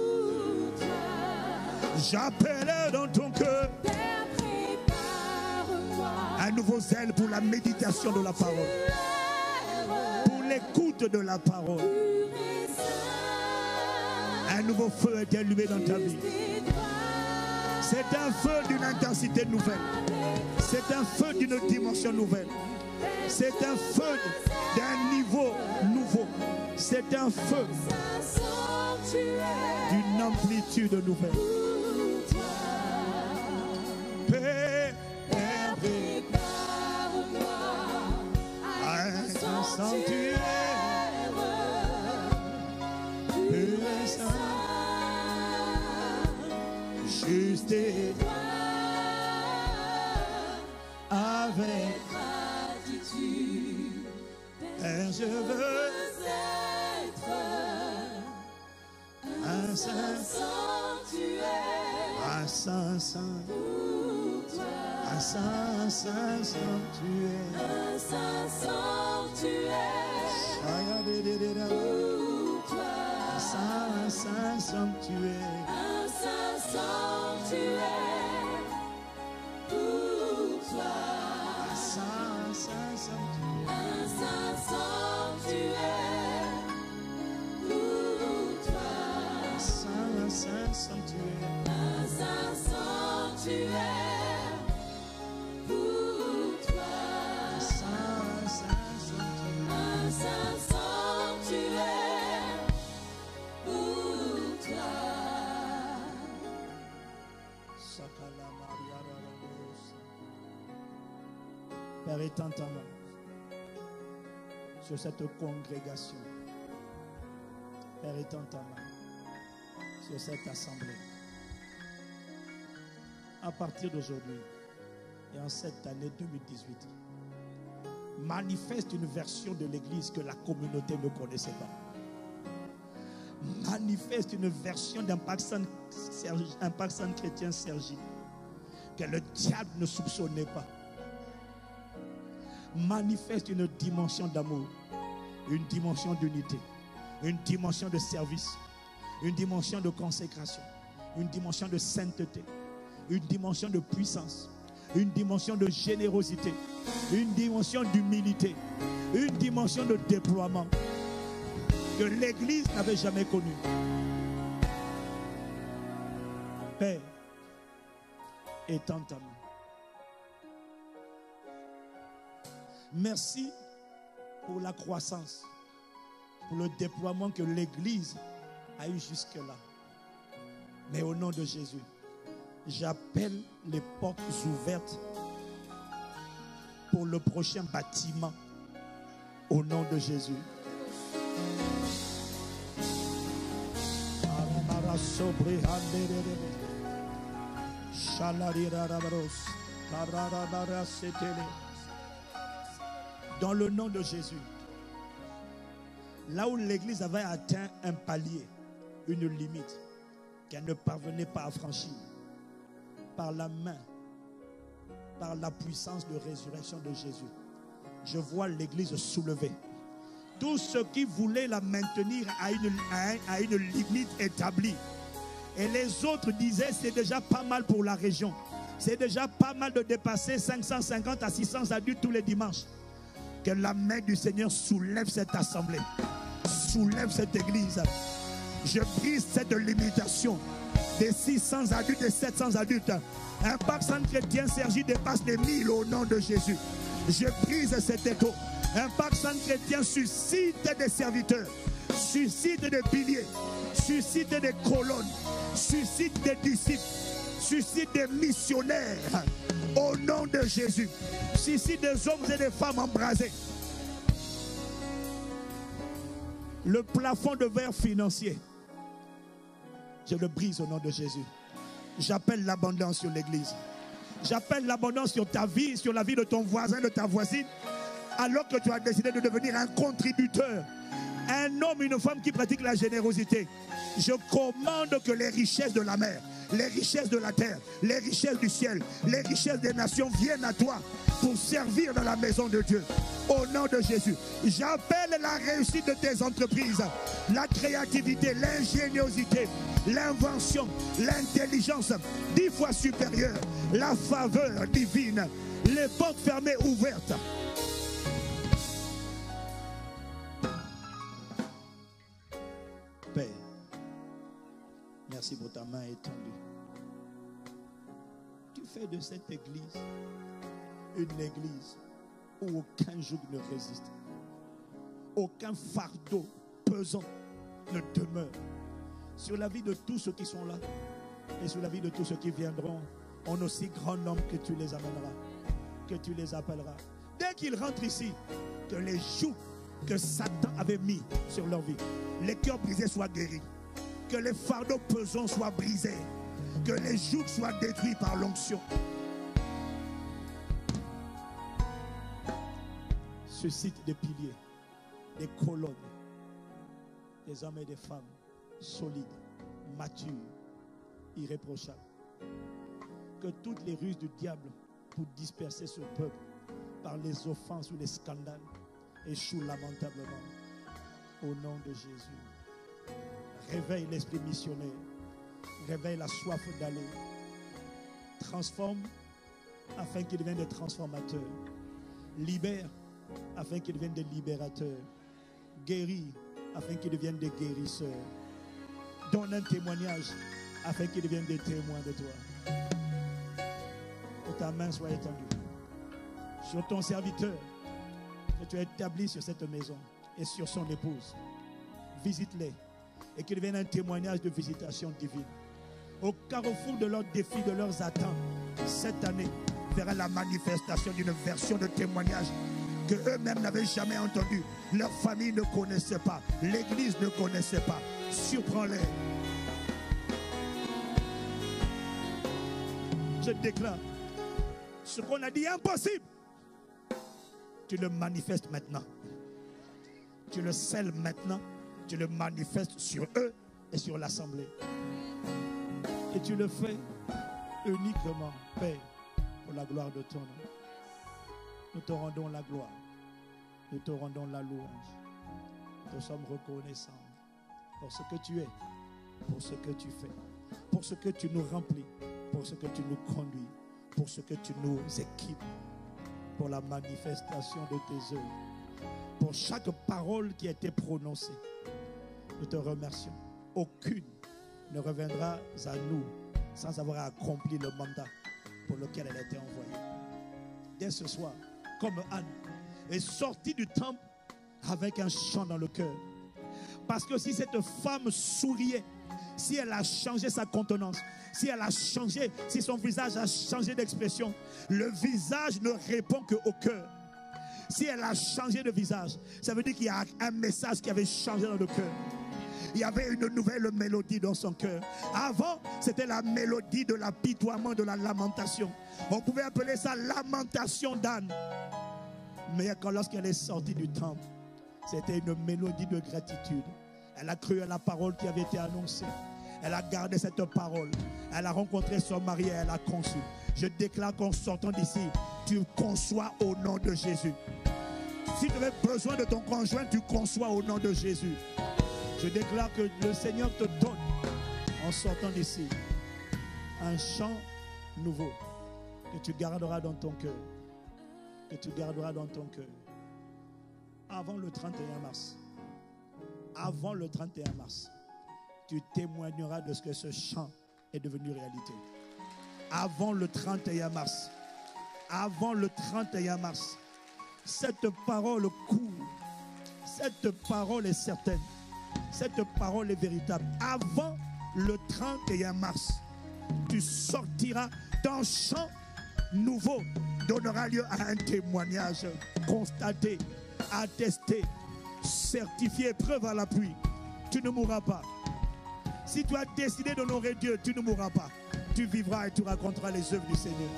J'appelle dans ton cœur un nouveau zèle pour la méditation de la parole, pour l'écoute de la parole. Un nouveau feu est allumé dans ta vie. C'est un feu d'une intensité nouvelle. C'est un feu d'une dimension nouvelle. C'est un feu d'un niveau nouveau. C'est un feu d'une amplitude nouvelle. sanctuaire, pur et saint, Juste et toi, avec gratitude, Père, je veux être un saint, sanctuaire un saint, saint, pour toi, un saint, saint sanctuaire. un saint sanctuaire Ayadédédéda. pour toi, Un saint, saint sanctuaire. un saint sanctuaire pour toi, Un saint, saint sanctuaire. un saint sanctuaire pour toi, Un saint, saint sanctuaire. un saint sanctuaire pour toi, Un saint, saint sanctuaire. un saint sanctuaire pour toi. Sakala Maria Ramos. Père, étends ta main sur cette congrégation. Père, étends ta main sur cette assemblée. À partir d'aujourd'hui et en cette année 2018, manifeste une version de l'Église que la communauté ne connaissait pas. Manifeste une version d'Impact Centre Chrétien Sergi que le diable ne soupçonnait pas. Manifeste une dimension d'amour, une dimension d'unité, une dimension de service, une dimension de consécration, une dimension de sainteté, une dimension de puissance, une dimension de générosité, une dimension d'humilité, une dimension de déploiement que l'Église n'avait jamais connue. Père, étends ta main. Merci pour la croissance, pour le déploiement que l'Église a eu jusque-là. Mais au nom de Jésus, j'appelle les portes ouvertes pour le prochain bâtiment. Au nom de Jésus. Dans le nom de Jésus, là où l'Église avait atteint un palier, une limite qu'elle ne parvenait pas à franchir, par la main, par la puissance de résurrection de Jésus, je vois l'Église soulevée. Tous ceux qui voulaient la maintenir à une limite établie, et les autres disaient c'est déjà pas mal pour la région, c'est déjà pas mal de dépasser 550 à 600 adultes tous les dimanches. Que la main du Seigneur soulève cette assemblée, soulève cette église. Je brise cette limitation des 600 adultes et 700 adultes. Impact Centre Chrétien Sergi dépasse les 1000 au nom de Jésus. Je brise cet écho. Impact Centre Chrétien suscite des serviteurs, suscite des piliers, suscite des colonnes, suscite des disciples, suscite des missionnaires au nom de Jésus. Suscite des hommes et des femmes embrasés. Le plafond de verre financier, je le brise au nom de Jésus. J'appelle l'abondance sur l'église. J'appelle l'abondance sur ta vie, sur la vie de ton voisin, de ta voisine. Alors que tu as décidé de devenir un contributeur, un homme, une femme qui pratique la générosité, je commande que les richesses de la mer, les richesses de la terre, les richesses du ciel, les richesses des nations viennent à toi pour servir dans la maison de Dieu. Au nom de Jésus, j'appelle la réussite de tes entreprises, la créativité, l'ingéniosité, l'invention, l'intelligence 10 fois supérieure, la faveur divine, les portes fermées ouvertes. Père, merci pour ta main étendue. Tu fais de cette église une église où aucun joug ne résiste. Aucun fardeau pesant ne demeure sur la vie de tous ceux qui sont là et sur la vie de tous ceux qui viendront en aussi grand nombre que tu les amèneras, que tu les appelleras. Dès qu'ils rentrent ici, que les jougs que Satan avait mis sur leur vie. Les cœurs brisés soient guéris. Que les fardeaux pesants soient brisés. Que les jougs soient détruits par l'onction. Suscite des piliers, des colonnes, des hommes et des femmes solides, matures, irréprochables. Que toutes les ruses du diable pour disperser ce peuple par les offenses ou les scandales échouent lamentablement. Au nom de Jésus. Réveille l'esprit missionnaire. Réveille la soif d'aller. Transforme afin qu'il devienne des transformateurs. Libère afin qu'ils deviennent des libérateurs. Guéris afin qu'ils deviennent des guérisseurs. Donne un témoignage afin qu'ils deviennent des témoins de toi. Que ta main soit étendue sur ton serviteur que tu as établi sur cette maison et sur son épouse. Visite-les et qu'ils deviennent un témoignage de visitation divine. Au carrefour de leurs défis, de leurs attentes, cette année verra la manifestation d'une version de témoignage que eux-mêmes n'avaient jamais entendu. Leur famille ne connaissait pas. L'église ne connaissait pas. Surprends-les. Je déclare ce qu'on a dit impossible. Tu le manifestes maintenant. Tu le scelles maintenant. Tu le manifestes sur eux et sur l'assemblée. Et tu le fais uniquement, Père, pour la gloire de ton nom. Nous te rendons la gloire. Nous te rendons la louange. Nous te sommes reconnaissants pour ce que tu es, pour ce que tu fais, pour ce que tu nous remplis, pour ce que tu nous conduis, pour ce que tu nous équipes, pour la manifestation de tes œuvres, pour chaque parole qui a été prononcée. Nous te remercions. Aucune ne reviendra à nous sans avoir accompli le mandat pour lequel elle a été envoyée. Dès ce soir, comme Anne est sortie du temple avec un chant dans le cœur. Parce que si cette femme souriait, si elle a changé sa contenance, si elle a changé, si son visage a changé d'expression, le visage ne répond qu'au cœur. Si elle a changé de visage, ça veut dire qu'il y a un message qui avait changé dans le cœur. Il y avait une nouvelle mélodie dans son cœur. Avant, c'était la mélodie de l'apitoiement, de la lamentation. On pouvait appeler ça lamentation d'Anne. Mais lorsqu'elle est sortie du temple, c'était une mélodie de gratitude. Elle a cru à la parole qui avait été annoncée. Elle a gardé cette parole. Elle a rencontré son mari et elle a conçu. Je déclare qu'en sortant d'ici, tu conçois au nom de Jésus. Si tu avais besoin de ton conjoint, tu conçois au nom de Jésus. Je déclare que le Seigneur te donne, en sortant d'ici, un chant nouveau que tu garderas dans ton cœur. Que tu garderas dans ton cœur. Avant le 31 mars. Avant le 31 mars. Tu témoigneras de ce que ce chant est devenu réalité. Avant le 31 mars. Avant le 31 mars. Cette parole court. Cette parole est certaine. Cette parole est véritable. Avant le 31 mars, tu sortiras d'un chant nouveau, donnera lieu à un témoignage constaté, attesté, certifié, preuve à l'appui. Tu ne mourras pas. Si tu as décidé d'honorer Dieu, tu ne mourras pas. Tu vivras et tu raconteras les œuvres du Seigneur.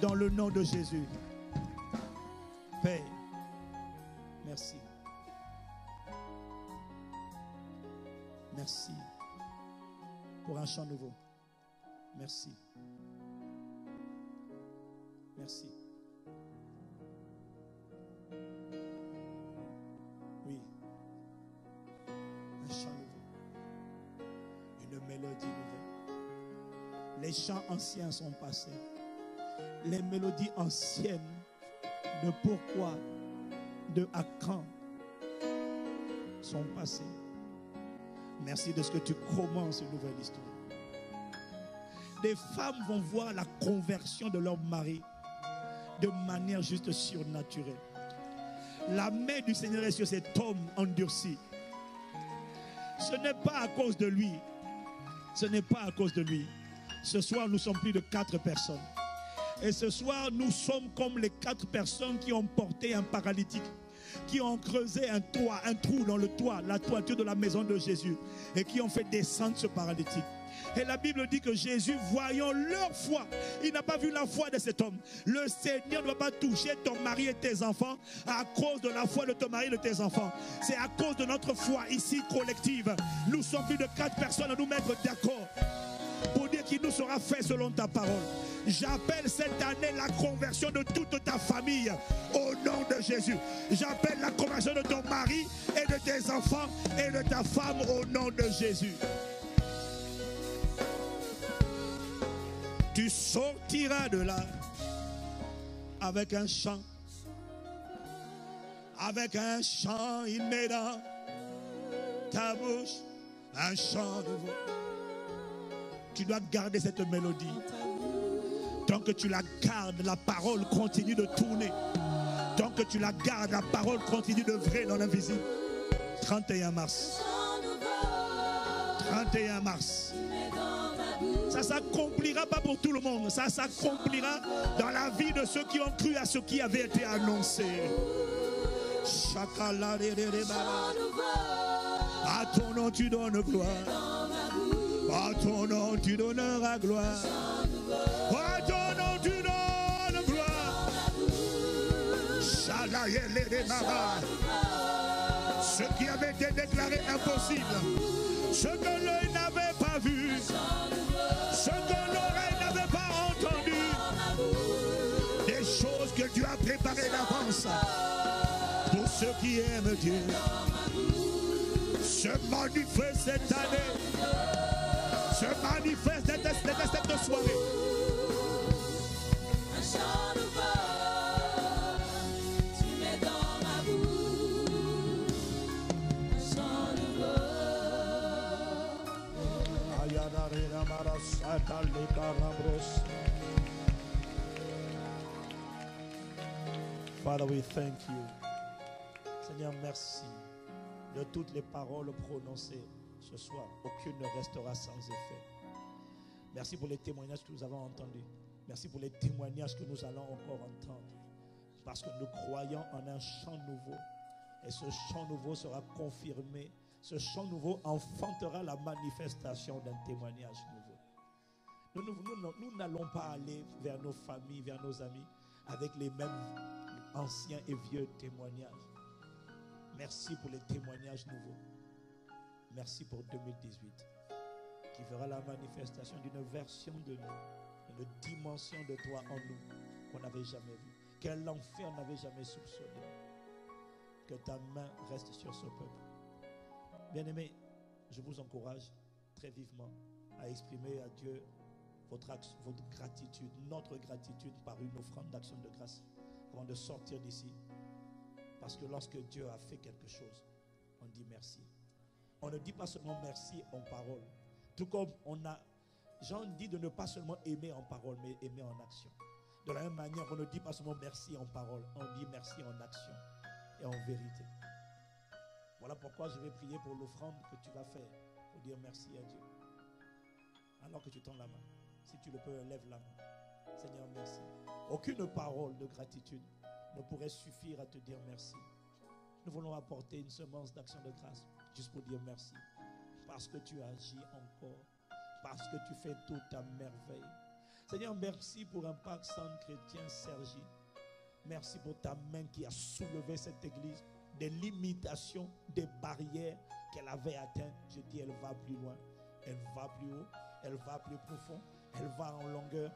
Dans le nom de Jésus. Père, merci. Merci pour un chant nouveau. Merci. Merci. Oui. Un chant nouveau. Une mélodie nouvelle. Les chants anciens sont passés. Les mélodies anciennes de pourquoi, de à quand sont passées. Merci de ce que tu commences une nouvelle histoire. Des femmes vont voir la conversion de leur mari de manière juste surnaturelle. La main du Seigneur est sur cet homme endurci. Ce n'est pas à cause de lui. Ce n'est pas à cause de lui. Ce soir, nous sommes plus de 4 personnes. Et ce soir, nous sommes comme les 4 personnes qui ont porté un paralytique. qui ont creusé un trou dans le toit, la toiture de la maison de Jésus, et qui ont fait descendre ce paralytique. Et la Bible dit que Jésus, voyant leur foi, il n'a pas vu la foi de cet homme. Le Seigneur ne va pas toucher ton mari et tes enfants à cause de la foi de ton mari et de tes enfants. C'est à cause de notre foi ici collective. Nous sommes plus de 4 personnes à nous mettre d'accord pour dire qu'il nous sera fait selon ta parole. J'appelle cette année la conversion de toute ta famille au nom de Jésus. J'appelle la conversion de ton mari et de tes enfants et de ta femme au nom de Jésus. Tu sortiras de là avec un chant. Avec un chant, il met dans ta bouche un chant nouveau. Tu dois garder cette mélodie. Tant que tu la gardes, la parole continue de tourner. Tant que tu la gardes, la parole continue de vrai dans l'invisible. 31 mars. 31 mars. Ça ne s'accomplira pas pour tout le monde. Ça s'accomplira dans la vie de ceux qui ont cru à ce qui avait été annoncé. À ton nom tu donnes gloire. À ton nom tu donneras gloire. À ton nom tu donnes gloire. Ce qui avait été déclaré impossible, ce que l'œil n'avait pas vu, ce que l'oreille n'avait pas entendu, des choses que Dieu a préparées d'avance pour ceux qui aiment Dieu, se manifeste cette année, se manifeste cette soirée. Un chant nouveau, tu mets dans ma bouche, un chant nouveau. Father, we thank you. Seigneur, merci de toutes les paroles prononcées ce soir. Aucune ne restera sans effet. Merci pour les témoignages que nous avons entendus. Merci pour les témoignages que nous allons encore entendre. Parce que nous croyons en un chant nouveau. Et ce chant nouveau sera confirmé. Ce chant nouveau enfantera la manifestation d'un témoignage nouveau. Nous n'allons pas aller vers nos familles, vers nos amis, avec les mêmes anciens et vieux témoignages. Merci pour les témoignages nouveaux. Merci pour 2018, qui verra la manifestation d'une version de nous, d'une dimension de toi en nous qu'on n'avait jamais vue, que l'enfer n'avait jamais soupçonné. Que ta main reste sur ce peuple. Bien-aimés, je vous encourage très vivement à exprimer à Dieu votre gratitude, notre gratitude par une offrande d'action de grâce avant de sortir d'ici. Parce que lorsque Dieu a fait quelque chose, on dit merci. On ne dit pas seulement merci en parole. Tout comme Jean dit de ne pas seulement aimer en parole, mais aimer en action. De la même manière, on ne dit pas seulement merci en parole, on dit merci en action et en vérité. Voilà pourquoi je vais prier pour l'offrande que tu vas faire, pour dire merci à Dieu. Alors que tu tends la main, si tu le peux, lève la main. Seigneur, merci. Aucune parole de gratitude ne pourrait suffire à te dire merci. Nous voulons apporter une semence d'action de grâce, juste pour dire merci. Parce que tu agis encore, parce que tu fais tout à merveille. Seigneur, merci pour Impact Centre Chrétien Sergi. Merci pour ta main qui a soulevé cette église des limitations, des barrières qu'elle avait atteintes. Je dis, elle va plus loin, elle va plus haut, elle va plus profond, elle va en longueur,